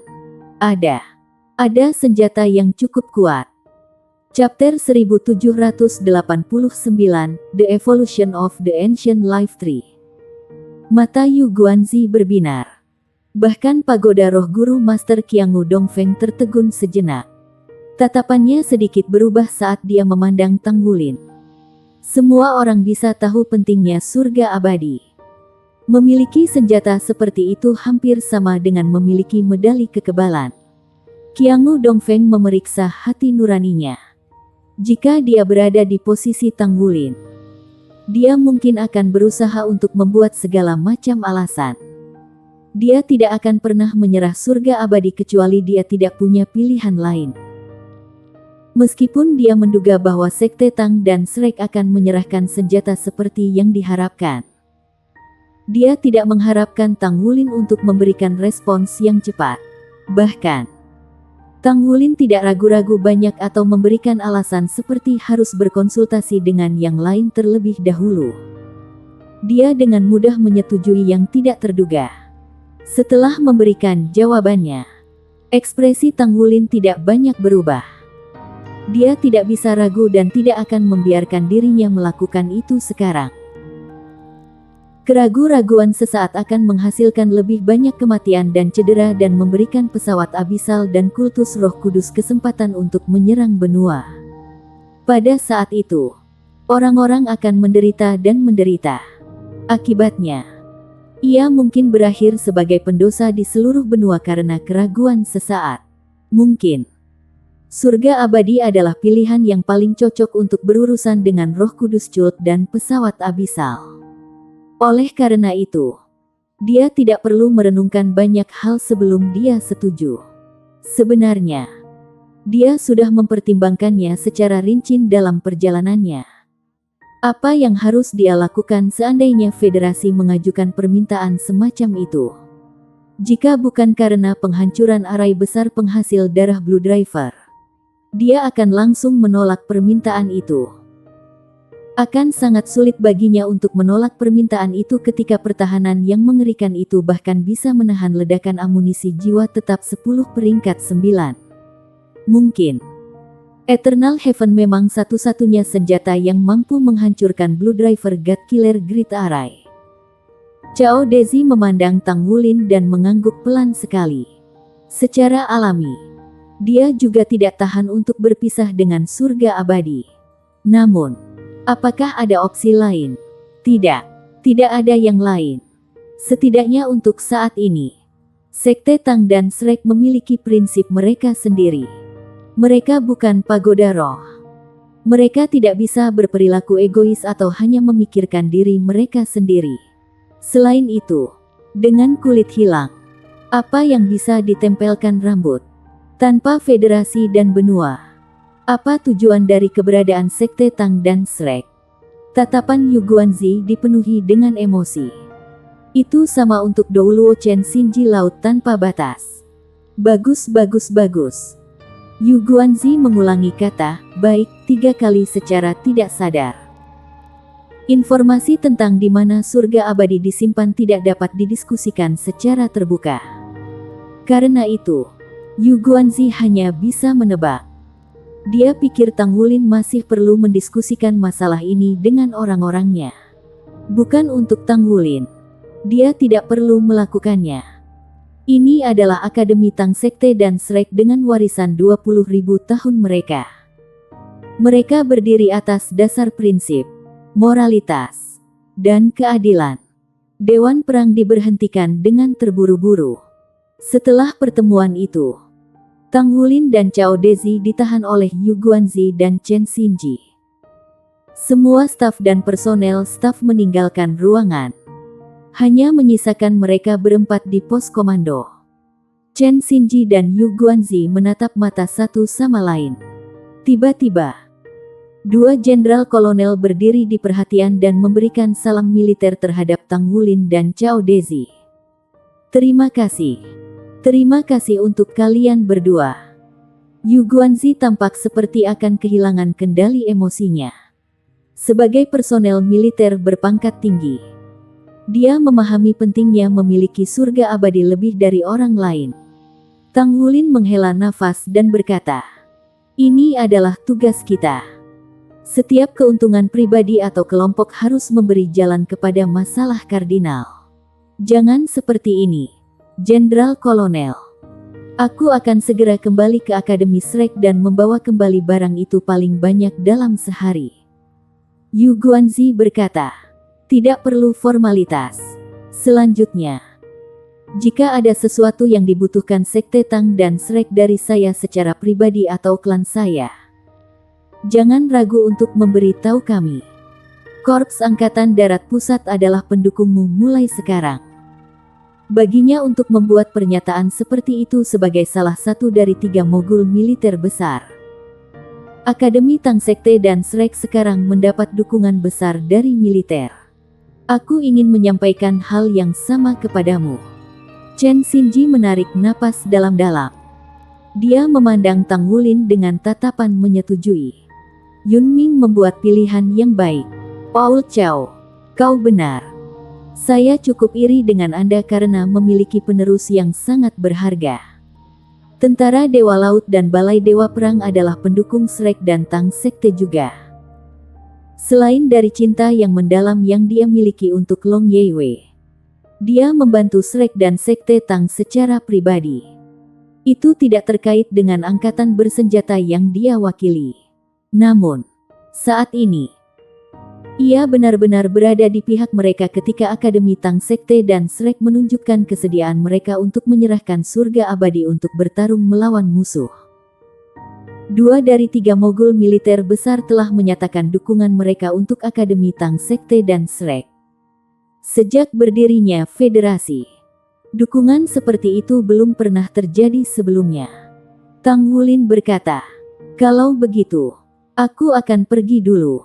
Ada senjata yang cukup kuat. Chapter 1789, The Evolution of the Ancient Life Tree. Mata Yu Guanzi berbinar. Bahkan pagoda roh guru Master Qiangu Dongfeng tertegun sejenak. Tatapannya sedikit berubah saat dia memandang Tang Wulin. Semua orang bisa tahu pentingnya surga abadi. Memiliki senjata seperti itu hampir sama dengan memiliki medali kekebalan. Qiangu Dongfeng memeriksa hati nuraninya. Jika dia berada di posisi Tang Wulin, dia mungkin akan berusaha untuk membuat segala macam alasan. Dia tidak akan pernah menyerah surga abadi kecuali dia tidak punya pilihan lain. Meskipun dia menduga bahwa Sekte Tang dan Shrek akan menyerahkan senjata seperti yang diharapkan, dia tidak mengharapkan Tang Wulin untuk memberikan respons yang cepat. Bahkan, Tang Wulin tidak ragu-ragu banyak atau memberikan alasan seperti harus berkonsultasi dengan yang lain terlebih dahulu. Dia dengan mudah menyetujui yang tidak terduga. Setelah memberikan jawabannya, ekspresi Tang Wulin tidak banyak berubah. Dia tidak bisa ragu dan tidak akan membiarkan dirinya melakukan itu sekarang. Keraguan-raguan sesaat akan menghasilkan lebih banyak kematian dan cedera dan memberikan pesawat abisal dan kultus Roh Kudus kesempatan untuk menyerang benua. Pada saat itu, orang-orang akan menderita dan menderita. Akibatnya, ia mungkin berakhir sebagai pendosa di seluruh benua karena keraguan sesaat. Mungkin surga abadi adalah pilihan yang paling cocok untuk berurusan dengan Roh Kudus Cult dan pesawat abisal. Oleh karena itu, dia tidak perlu merenungkan banyak hal sebelum dia setuju. Sebenarnya, dia sudah mempertimbangkannya secara rinci dalam perjalanannya. Apa yang harus dia lakukan seandainya Federasi mengajukan permintaan semacam itu? Jika bukan karena penghancuran arai besar penghasil darah Blue Driver, dia akan langsung menolak permintaan itu. Akan sangat sulit baginya untuk menolak permintaan itu ketika pertahanan yang mengerikan itu bahkan bisa menahan ledakan amunisi jiwa tetap 10 peringkat 9. Mungkin Eternal Heaven memang satu-satunya senjata yang mampu menghancurkan Blue Driver God Killer Great Array. Cao Dezi memandang Tang Wulin dan mengangguk pelan sekali. Secara alami, dia juga tidak tahan untuk berpisah dengan surga abadi. Namun, apakah ada opsi lain? Tidak. Tidak ada yang lain. Setidaknya untuk saat ini, Sekte Tang dan Shrek memiliki prinsip mereka sendiri. Mereka bukan pagoda roh. Mereka tidak bisa berperilaku egois atau hanya memikirkan diri mereka sendiri. Selain itu, dengan kulit hilang, apa yang bisa ditempelkan rambut? Tanpa federasi dan benua, apa tujuan dari keberadaan Sekte Tang dan Shrek? Tatapan Yu Guanzi dipenuhi dengan emosi. Itu sama untuk Douluo Chen Xinji Laut Tanpa Batas. Bagus bagus bagus. Yu Guanzi mengulangi kata, baik, 3 kali secara tidak sadar. Informasi tentang di mana surga abadi disimpan tidak dapat didiskusikan secara terbuka. Karena itu, Yu Guanzi hanya bisa menebak. Dia pikir Tang Wulin masih perlu mendiskusikan masalah ini dengan orang-orangnya. Bukan untuk Tang Wulin. Dia tidak perlu melakukannya. Ini adalah Akademi Tang Sekte dan Shrek dengan warisan 20.000 tahun mereka. Mereka berdiri atas dasar prinsip, moralitas, dan keadilan. Dewan Perang diberhentikan dengan terburu-buru. Setelah pertemuan itu, Tang Wulin dan Cao Dezi ditahan oleh Yu Guanzi dan Chen Xinji. Semua staf dan personel staf meninggalkan ruangan. Hanya menyisakan mereka berempat di pos komando. Chen Xinji dan Yu Guanzi menatap mata satu sama lain. Tiba-tiba, 2 jenderal kolonel berdiri di perhatian dan memberikan salam militer terhadap Tang Wulin dan Cao Dezi. Terima kasih. Terima kasih untuk kalian berdua. Yu Guanzi tampak seperti akan kehilangan kendali emosinya. Sebagai personel militer berpangkat tinggi, dia memahami pentingnya memiliki surga abadi lebih dari orang lain. Tang Wulin menghela nafas dan berkata, Ini adalah tugas kita. Setiap keuntungan pribadi atau kelompok harus memberi jalan kepada masalah kardinal. Jangan seperti ini, Jenderal Kolonel. Aku akan segera kembali ke Akademi Shrek dan membawa kembali barang itu paling banyak dalam sehari. Yu Guanzi berkata, tidak perlu formalitas. Selanjutnya, jika ada sesuatu yang dibutuhkan Sekte Tang dan Shrek dari saya secara pribadi atau klan saya, jangan ragu untuk memberitahu kami. Korps Angkatan Darat Pusat adalah pendukungmu mulai sekarang. Baginya untuk membuat pernyataan seperti itu sebagai salah satu dari 3 mogul militer besar. Akademi Tang Sekte dan Shrek sekarang mendapat dukungan besar dari militer. Aku ingin menyampaikan hal yang sama kepadamu. Chen Xinji menarik napas dalam-dalam. Dia memandang Tang Wulin dengan tatapan menyetujui. Yun Ming membuat pilihan yang baik. Paul Chow, kau benar. Saya cukup iri dengan Anda karena memiliki penerus yang sangat berharga. Tentara Dewa Laut dan Balai Dewa Perang adalah pendukung Shrek dan Tang Sekte juga. Selain dari cinta yang mendalam yang dia miliki untuk Long Yeiwei, dia membantu Shrek dan Sekte Tang secara pribadi. Itu tidak terkait dengan angkatan bersenjata yang dia wakili. Namun, saat ini, ia benar-benar berada di pihak mereka ketika Akademi Tang Sekte dan Shrek menunjukkan kesediaan mereka untuk menyerahkan surga abadi untuk bertarung melawan musuh. 2 dari 3 mogul militer besar telah menyatakan dukungan mereka untuk Akademi Tang Sekte dan Shrek. Sejak berdirinya federasi, dukungan seperti itu belum pernah terjadi sebelumnya. Tang Wulin berkata, kalau begitu, aku akan pergi dulu.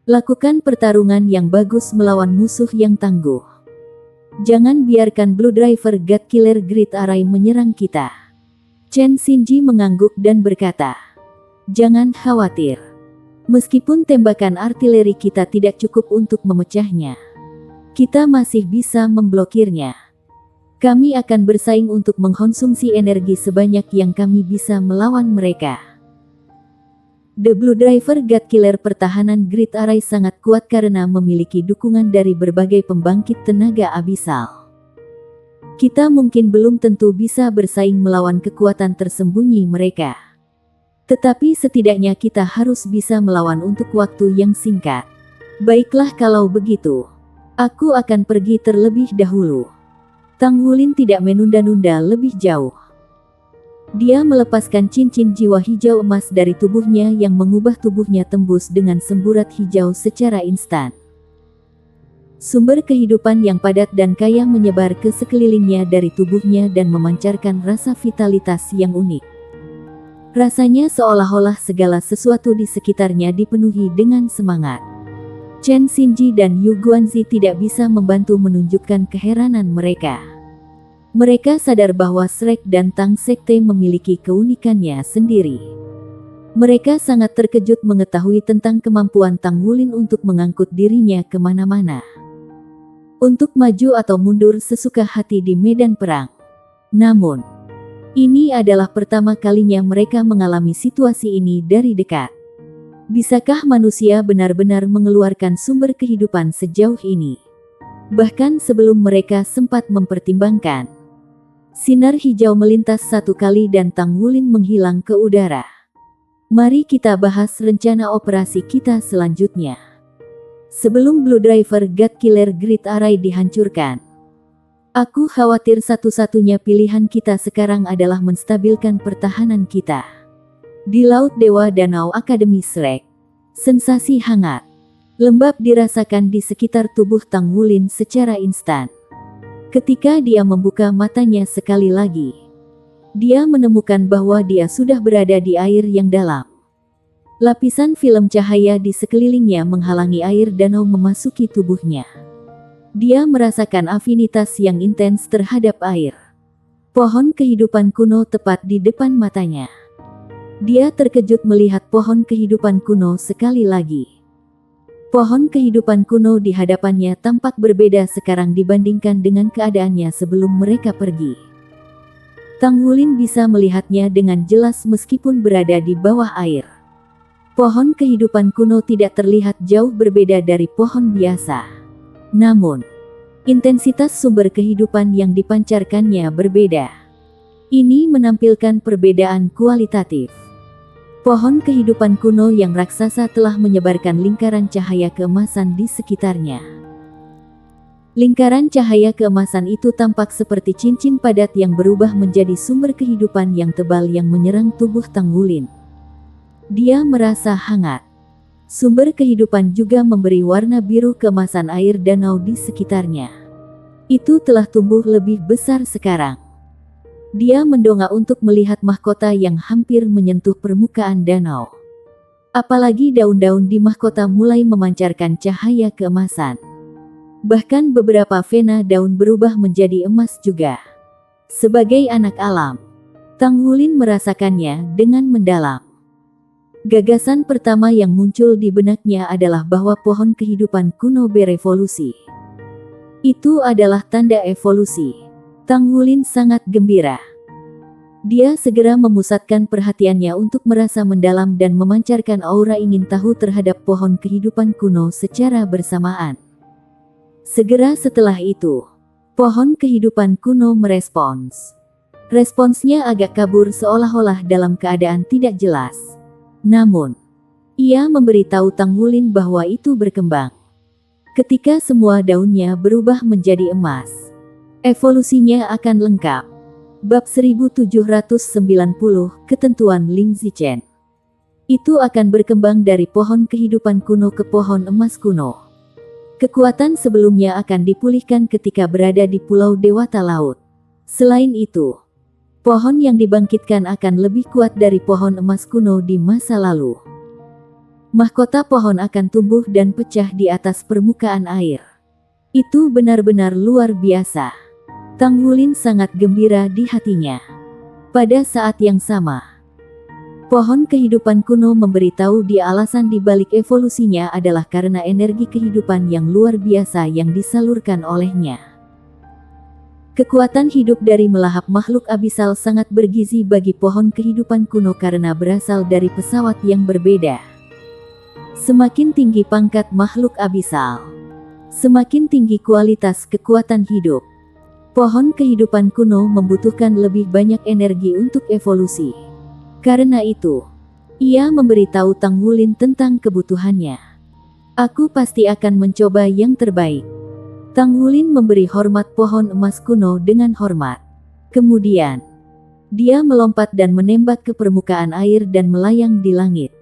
Lakukan pertarungan yang bagus melawan musuh yang tangguh. Jangan biarkan Blue Driver God Killer Great Array menyerang kita. Chen Xinji mengangguk dan berkata, jangan khawatir. Meskipun tembakan artileri kita tidak cukup untuk memecahnya, kita masih bisa memblokirnya. Kami akan bersaing untuk mengkonsumsi energi sebanyak yang kami bisa melawan mereka. The Blue Driver God Killer pertahanan Great Array sangat kuat karena memiliki dukungan dari berbagai pembangkit tenaga abisal. Kita mungkin belum tentu bisa bersaing melawan kekuatan tersembunyi mereka. Tetapi setidaknya kita harus bisa melawan untuk waktu yang singkat. Baiklah kalau begitu. Aku akan pergi terlebih dahulu. Tang Wulin tidak menunda-nunda lebih jauh. Dia melepaskan cincin jiwa hijau emas dari tubuhnya yang mengubah tubuhnya tembus dengan semburat hijau secara instan. Sumber kehidupan yang padat dan kaya menyebar ke sekelilingnya dari tubuhnya dan memancarkan rasa vitalitas yang unik. Rasanya seolah-olah segala sesuatu di sekitarnya dipenuhi dengan semangat. Chen Xinji dan Yu Guanzi tidak bisa membantu menunjukkan keheranan mereka. Mereka sadar bahwa Shrek dan Tang Sekte memiliki keunikannya sendiri. Mereka sangat terkejut mengetahui tentang kemampuan Tang Wulin untuk mengangkut dirinya kemana-mana. Untuk maju atau mundur sesuka hati di medan perang. Namun, ini adalah pertama kalinya mereka mengalami situasi ini dari dekat. Bisakah manusia benar-benar mengeluarkan sumber kehidupan sejauh ini? Bahkan sebelum mereka sempat mempertimbangkan. Sinar hijau melintas satu kali dan Tang Wulin menghilang ke udara. Mari kita bahas rencana operasi kita selanjutnya. Sebelum Blue Driver God Killer Great Array dihancurkan. Aku khawatir satu-satunya pilihan kita sekarang adalah menstabilkan pertahanan kita. Di Laut Dewa Danau Akademi Shrek. Sensasi hangat, lembab dirasakan di sekitar tubuh Tang Wulin secara instan. Ketika dia membuka matanya sekali lagi, dia menemukan bahwa dia sudah berada di air yang dalam. Lapisan film cahaya di sekelilingnya menghalangi air danau memasuki tubuhnya. Dia merasakan afinitas yang intens terhadap air. Pohon kehidupan kuno tepat di depan matanya. Dia terkejut melihat pohon kehidupan kuno sekali lagi. Pohon kehidupan kuno di hadapannya tampak berbeda sekarang dibandingkan dengan keadaannya sebelum mereka pergi. Tang Wulin bisa melihatnya dengan jelas meskipun berada di bawah air. Pohon kehidupan kuno tidak terlihat jauh berbeda dari pohon biasa. Namun, intensitas sumber kehidupan yang dipancarkannya berbeda. Ini menampilkan perbedaan kualitatif. Pohon kehidupan kuno yang raksasa telah menyebarkan lingkaran cahaya keemasan di sekitarnya. Lingkaran cahaya keemasan itu tampak seperti cincin padat yang berubah menjadi sumber kehidupan yang tebal yang menyerang tubuh Tang Wulin. Dia merasa hangat. Sumber kehidupan juga memberi warna biru keemasan air danau di sekitarnya. Itu telah tumbuh lebih besar sekarang. Dia mendongak untuk melihat mahkota yang hampir menyentuh permukaan danau. Apalagi daun-daun di mahkota mulai memancarkan cahaya keemasan. Bahkan beberapa vena daun berubah menjadi emas juga. Sebagai anak alam, Tang Wulin merasakannya dengan mendalam. Gagasan pertama yang muncul di benaknya adalah bahwa pohon kehidupan kuno berevolusi. Itu adalah tanda evolusi. Tang Wulin sangat gembira. Dia segera memusatkan perhatiannya untuk merasa mendalam dan memancarkan aura ingin tahu terhadap pohon kehidupan kuno secara bersamaan. Segera setelah itu, pohon kehidupan kuno merespons. Responsnya agak kabur seolah-olah dalam keadaan tidak jelas. Namun, ia memberitahu Tang Wulin bahwa itu berkembang. Ketika semua daunnya berubah menjadi emas, evolusinya akan lengkap. Bab 1790, Ketentuan Ling Zichen. Itu akan berkembang dari pohon kehidupan kuno ke pohon emas kuno. Kekuatan sebelumnya akan dipulihkan ketika berada di Pulau Dewata Laut. Selain itu, pohon yang dibangkitkan akan lebih kuat dari pohon emas kuno di masa lalu. Mahkota pohon akan tumbuh dan pecah di atas permukaan air. Itu benar-benar luar biasa. Tang Wulin sangat gembira di hatinya. Pada saat yang sama, pohon kehidupan kuno memberitahu dia alasan di balik evolusinya adalah karena energi kehidupan yang luar biasa yang disalurkan olehnya. Kekuatan hidup dari melahap makhluk abisal sangat bergizi bagi pohon kehidupan kuno karena berasal dari pesawat yang berbeda. Semakin tinggi pangkat makhluk abisal, semakin tinggi kualitas kekuatan hidup. Pohon kehidupan kuno membutuhkan lebih banyak energi untuk evolusi. Karena itu, ia memberitahu Tang Wulin tentang kebutuhannya. Aku pasti akan mencoba yang terbaik. Tang Wulin memberi hormat pohon emas kuno dengan hormat. Kemudian, dia melompat dan menembak ke permukaan air dan melayang di langit.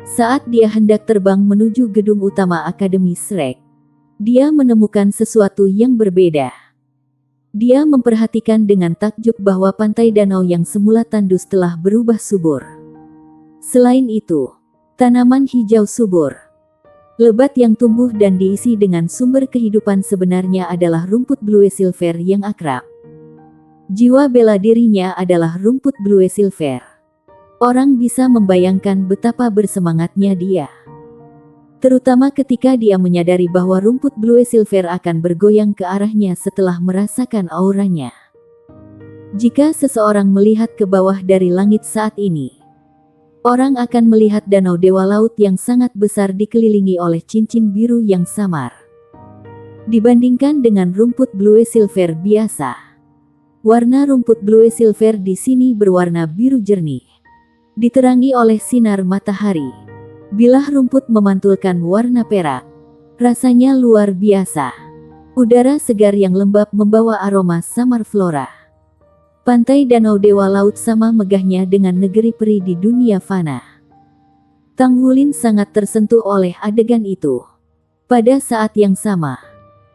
Saat dia hendak terbang menuju gedung utama Akademi Shrek, dia menemukan sesuatu yang berbeda. Dia memperhatikan dengan takjub bahwa pantai danau yang semula tandus telah berubah subur. Selain itu, tanaman hijau subur, lebat yang tumbuh dan diisi dengan sumber kehidupan sebenarnya adalah rumput blue silver yang akrab. Jiwa bela dirinya adalah rumput blue silver. Orang bisa membayangkan betapa bersemangatnya dia. Terutama ketika dia menyadari bahwa rumput blue silver akan bergoyang ke arahnya setelah merasakan auranya. Jika seseorang melihat ke bawah dari langit saat ini, orang akan melihat danau dewa laut yang sangat besar dikelilingi oleh cincin biru yang samar. Dibandingkan dengan rumput blue silver biasa, warna rumput blue silver di sini berwarna biru jernih, diterangi oleh sinar matahari. Bilah rumput memantulkan warna perak. Rasanya luar biasa. Udara segar yang lembab membawa aroma samar flora. Pantai danau dewa laut sama megahnya dengan negeri peri di dunia fana. Tang Wulin sangat tersentuh oleh adegan itu. Pada saat yang sama,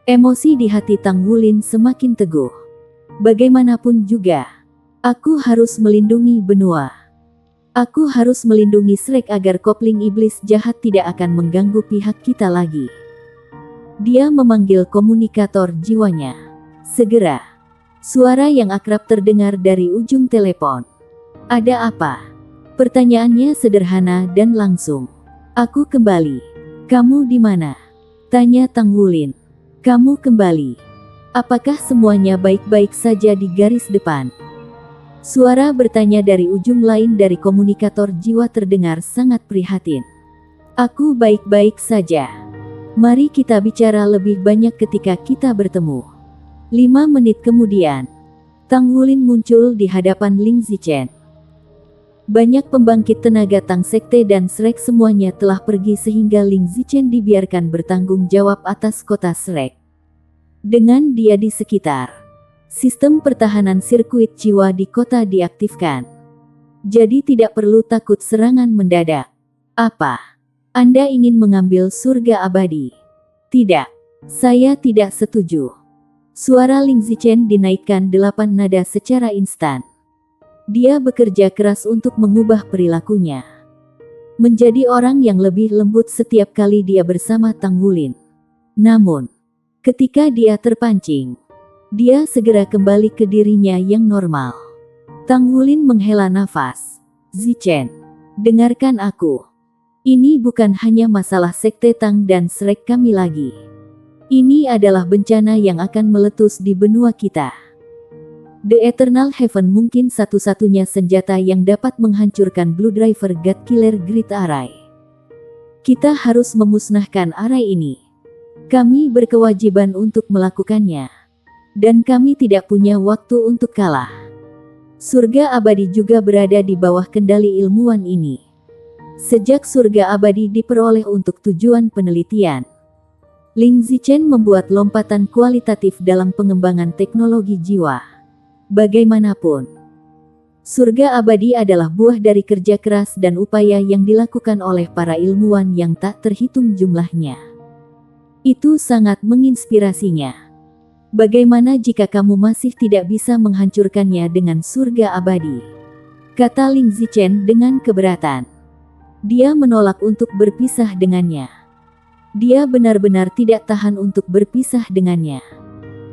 emosi di hati Tang Wulin semakin teguh. Bagaimanapun juga, aku harus melindungi benua. Aku harus melindungi Shrek agar kopling iblis jahat tidak akan mengganggu pihak kita lagi. Dia memanggil komunikator jiwanya. Segera, suara yang akrab terdengar dari ujung telepon. Ada apa? Pertanyaannya sederhana dan langsung. Aku kembali. Kamu di mana? Tanya Tang Wulin. Kamu kembali. Apakah semuanya baik-baik saja di garis depan? Suara bertanya dari ujung lain dari komunikator jiwa terdengar sangat prihatin. Aku baik-baik saja. Mari kita bicara lebih banyak ketika kita bertemu. 5 menit kemudian, Tang Wulin muncul di hadapan Ling Zichen. Banyak pembangkit tenaga Tang Sekte dan Shrek semuanya telah pergi sehingga Ling Zichen dibiarkan bertanggung jawab atas kota Shrek. Dengan dia di sekitar, sistem pertahanan sirkuit jiwa di kota diaktifkan. Jadi tidak perlu takut serangan mendadak. Apa? Anda ingin mengambil surga abadi? Tidak. Saya tidak setuju. Suara Ling Zichen dinaikkan 8 nada secara instan. Dia bekerja keras untuk mengubah perilakunya. Menjadi orang yang lebih lembut setiap kali dia bersama Tang Wulin. Namun, ketika dia terpancing, dia segera kembali ke dirinya yang normal. Tang Wulin menghela nafas. Zichen, dengarkan aku. Ini bukan hanya masalah sekte Tang dan Shrek kami lagi. Ini adalah bencana yang akan meletus di benua kita. The Eternal Heaven mungkin satu-satunya senjata yang dapat menghancurkan Blue Driver God Killer Great Array. Kita harus memusnahkan array ini. Kami berkewajiban untuk melakukannya. Dan kami tidak punya waktu untuk kalah. Surga abadi juga berada di bawah kendali ilmuwan ini. Sejak surga abadi diperoleh untuk tujuan penelitian, Ling Zichen membuat lompatan kualitatif dalam pengembangan teknologi jiwa. Bagaimanapun, surga abadi adalah buah dari kerja keras dan upaya yang dilakukan oleh para ilmuwan yang tak terhitung jumlahnya. Itu sangat menginspirasinya. Bagaimana jika kamu masih tidak bisa menghancurkannya dengan surga abadi? Kata Ling Zichen dengan keberatan. Dia menolak untuk berpisah dengannya. Dia benar-benar tidak tahan untuk berpisah dengannya.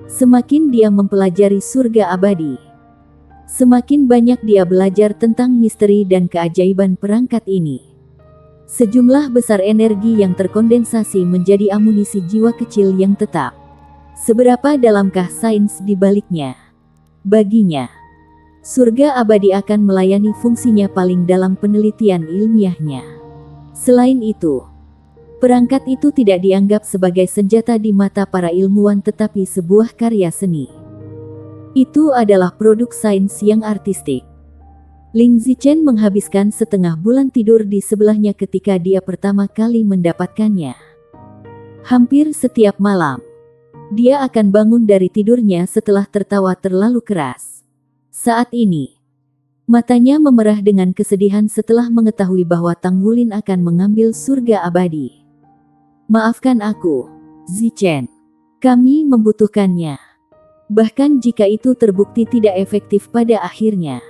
Semakin dia mempelajari surga abadi, semakin banyak dia belajar tentang misteri dan keajaiban perangkat ini. Sejumlah besar energi yang terkondensasi menjadi amunisi jiwa kecil yang tetap. Seberapa dalamkah sains di baliknya? Baginya, surga abadi akan melayani fungsinya paling dalam penelitian ilmiahnya. Selain itu, perangkat itu tidak dianggap sebagai senjata di mata para ilmuwan tetapi sebuah karya seni. Itu adalah produk sains yang artistik. Ling Zichen menghabiskan setengah bulan tidur di sebelahnya ketika dia pertama kali mendapatkannya. Hampir setiap malam, dia akan bangun dari tidurnya setelah tertawa terlalu keras. Saat ini, matanya memerah dengan kesedihan setelah mengetahui bahwa Tang Wulin akan mengambil surga abadi. Maafkan aku, Zichen. Kami membutuhkannya. Bahkan jika itu terbukti tidak efektif pada akhirnya,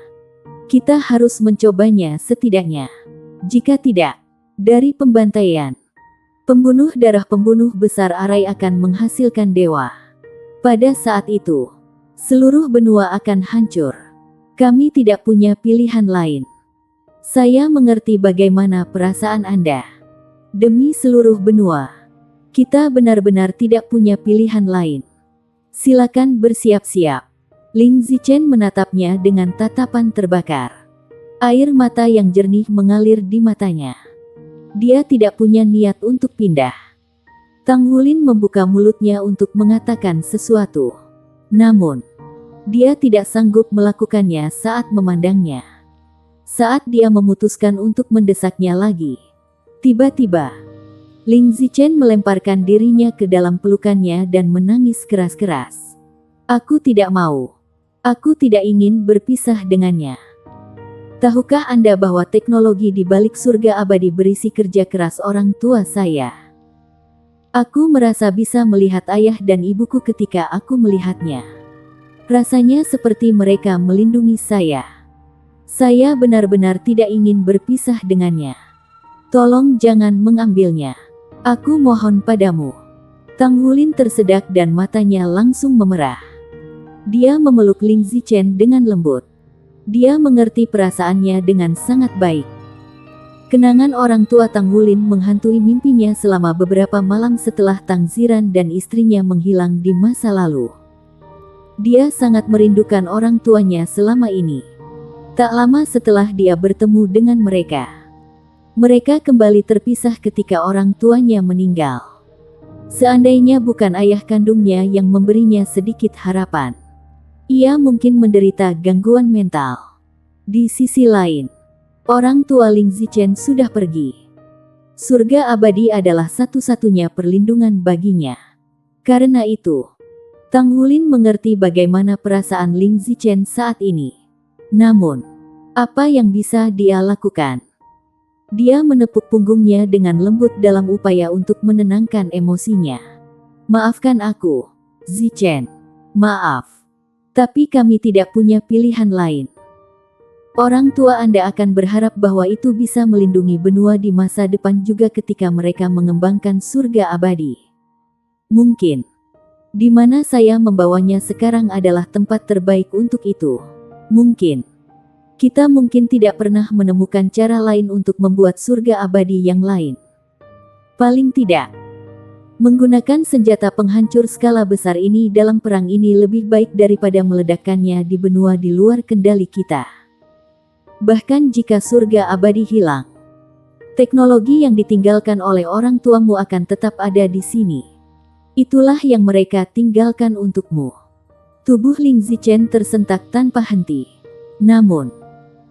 kita harus mencobanya setidaknya. Jika tidak, dari pembantaian, pembunuh darah pembunuh besar Array akan menghasilkan dewa. Pada saat itu, seluruh benua akan hancur. Kami tidak punya pilihan lain. Saya mengerti bagaimana perasaan Anda. Demi seluruh benua, kita benar-benar tidak punya pilihan lain. Silakan bersiap-siap. Ling Zichen menatapnya dengan tatapan terbakar. Air mata yang jernih mengalir di matanya. Dia tidak punya niat untuk pindah. Tang Wulin membuka mulutnya untuk mengatakan sesuatu. Namun, dia tidak sanggup melakukannya saat memandangnya. Saat dia memutuskan untuk mendesaknya lagi, tiba-tiba, Ling Zichen melemparkan dirinya ke dalam pelukannya dan menangis keras-keras. Aku tidak mau. Aku tidak ingin berpisah dengannya. Tahukah Anda bahwa teknologi di balik surga abadi berisi kerja keras orang tua saya? Aku merasa bisa melihat ayah dan ibuku ketika aku melihatnya. Rasanya seperti mereka melindungi saya. Saya benar-benar tidak ingin berpisah dengannya. Tolong jangan mengambilnya. Aku mohon padamu. Tang Wulin tersedak dan matanya langsung memerah. Dia memeluk Ling Zichen dengan lembut. Dia mengerti perasaannya dengan sangat baik. Kenangan orang tua Tang Wulin menghantui mimpinya selama beberapa malam setelah Tang Ziran dan istrinya menghilang di masa lalu. Dia sangat merindukan orang tuanya selama ini. Tak lama setelah dia bertemu dengan mereka, mereka kembali terpisah ketika orang tuanya meninggal. Seandainya bukan ayah kandungnya yang memberinya sedikit harapan, ia mungkin menderita gangguan mental. Di sisi lain, orang tua Ling Zichen sudah pergi. Surga abadi adalah satu-satunya perlindungan baginya. Karena itu, Tang Wulin mengerti bagaimana perasaan Ling Zichen saat ini. Namun, apa yang bisa dia lakukan? Dia menepuk punggungnya dengan lembut dalam upaya untuk menenangkan emosinya. Maafkan aku, Zichen. Maaf. Tapi kami tidak punya pilihan lain. Orang tua Anda akan berharap bahwa itu bisa melindungi benua di masa depan juga ketika mereka mengembangkan surga abadi. Mungkin, di mana saya membawanya sekarang adalah tempat terbaik untuk itu. Mungkin, kita mungkin tidak pernah menemukan cara lain untuk membuat surga abadi yang lain. Paling tidak, menggunakan senjata penghancur skala besar ini dalam perang ini lebih baik daripada meledakkannya di benua di luar kendali kita. Bahkan jika surga abadi hilang, teknologi yang ditinggalkan oleh orang tuamu akan tetap ada di sini. Itulah yang mereka tinggalkan untukmu. Tubuh Ling Zichen tersentak tanpa henti. Namun,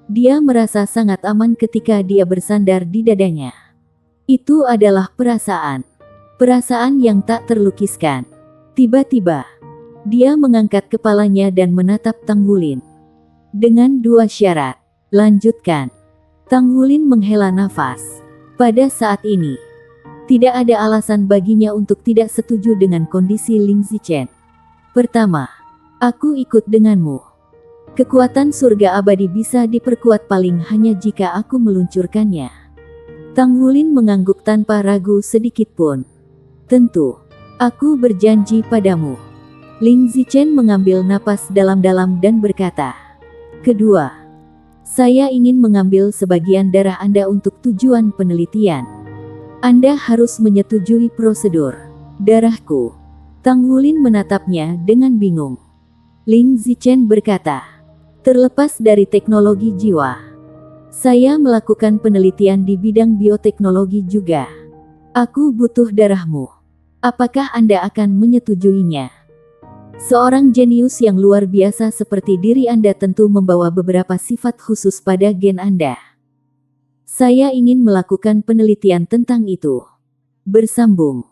dia merasa sangat aman ketika dia bersandar di dadanya. Itu adalah perasaan yang tak terlukiskan. Tiba-tiba, dia mengangkat kepalanya dan menatap Tang Wulin. Dengan dua syarat. Lanjutkan. Tang Wulin menghela nafas. Pada saat ini, tidak ada alasan baginya untuk tidak setuju dengan kondisi Ling Zichen. Pertama, aku ikut denganmu. Kekuatan surga abadi bisa diperkuat paling hanya jika aku meluncurkannya. Tang Wulin mengangguk tanpa ragu sedikit pun. Tentu, aku berjanji padamu. Ling Zichen mengambil napas dalam-dalam dan berkata, kedua, saya ingin mengambil sebagian darah Anda untuk tujuan penelitian. Anda harus menyetujui prosedur darahku. Tang Wulin menatapnya dengan bingung. Ling Zichen berkata, terlepas dari teknologi jiwa, saya melakukan penelitian di bidang bioteknologi juga. Aku butuh darahmu. Apakah Anda akan menyetujuinya? Seorang jenius yang luar biasa seperti diri Anda tentu membawa beberapa sifat khusus pada gen Anda. Saya ingin melakukan penelitian tentang itu. Bersambung.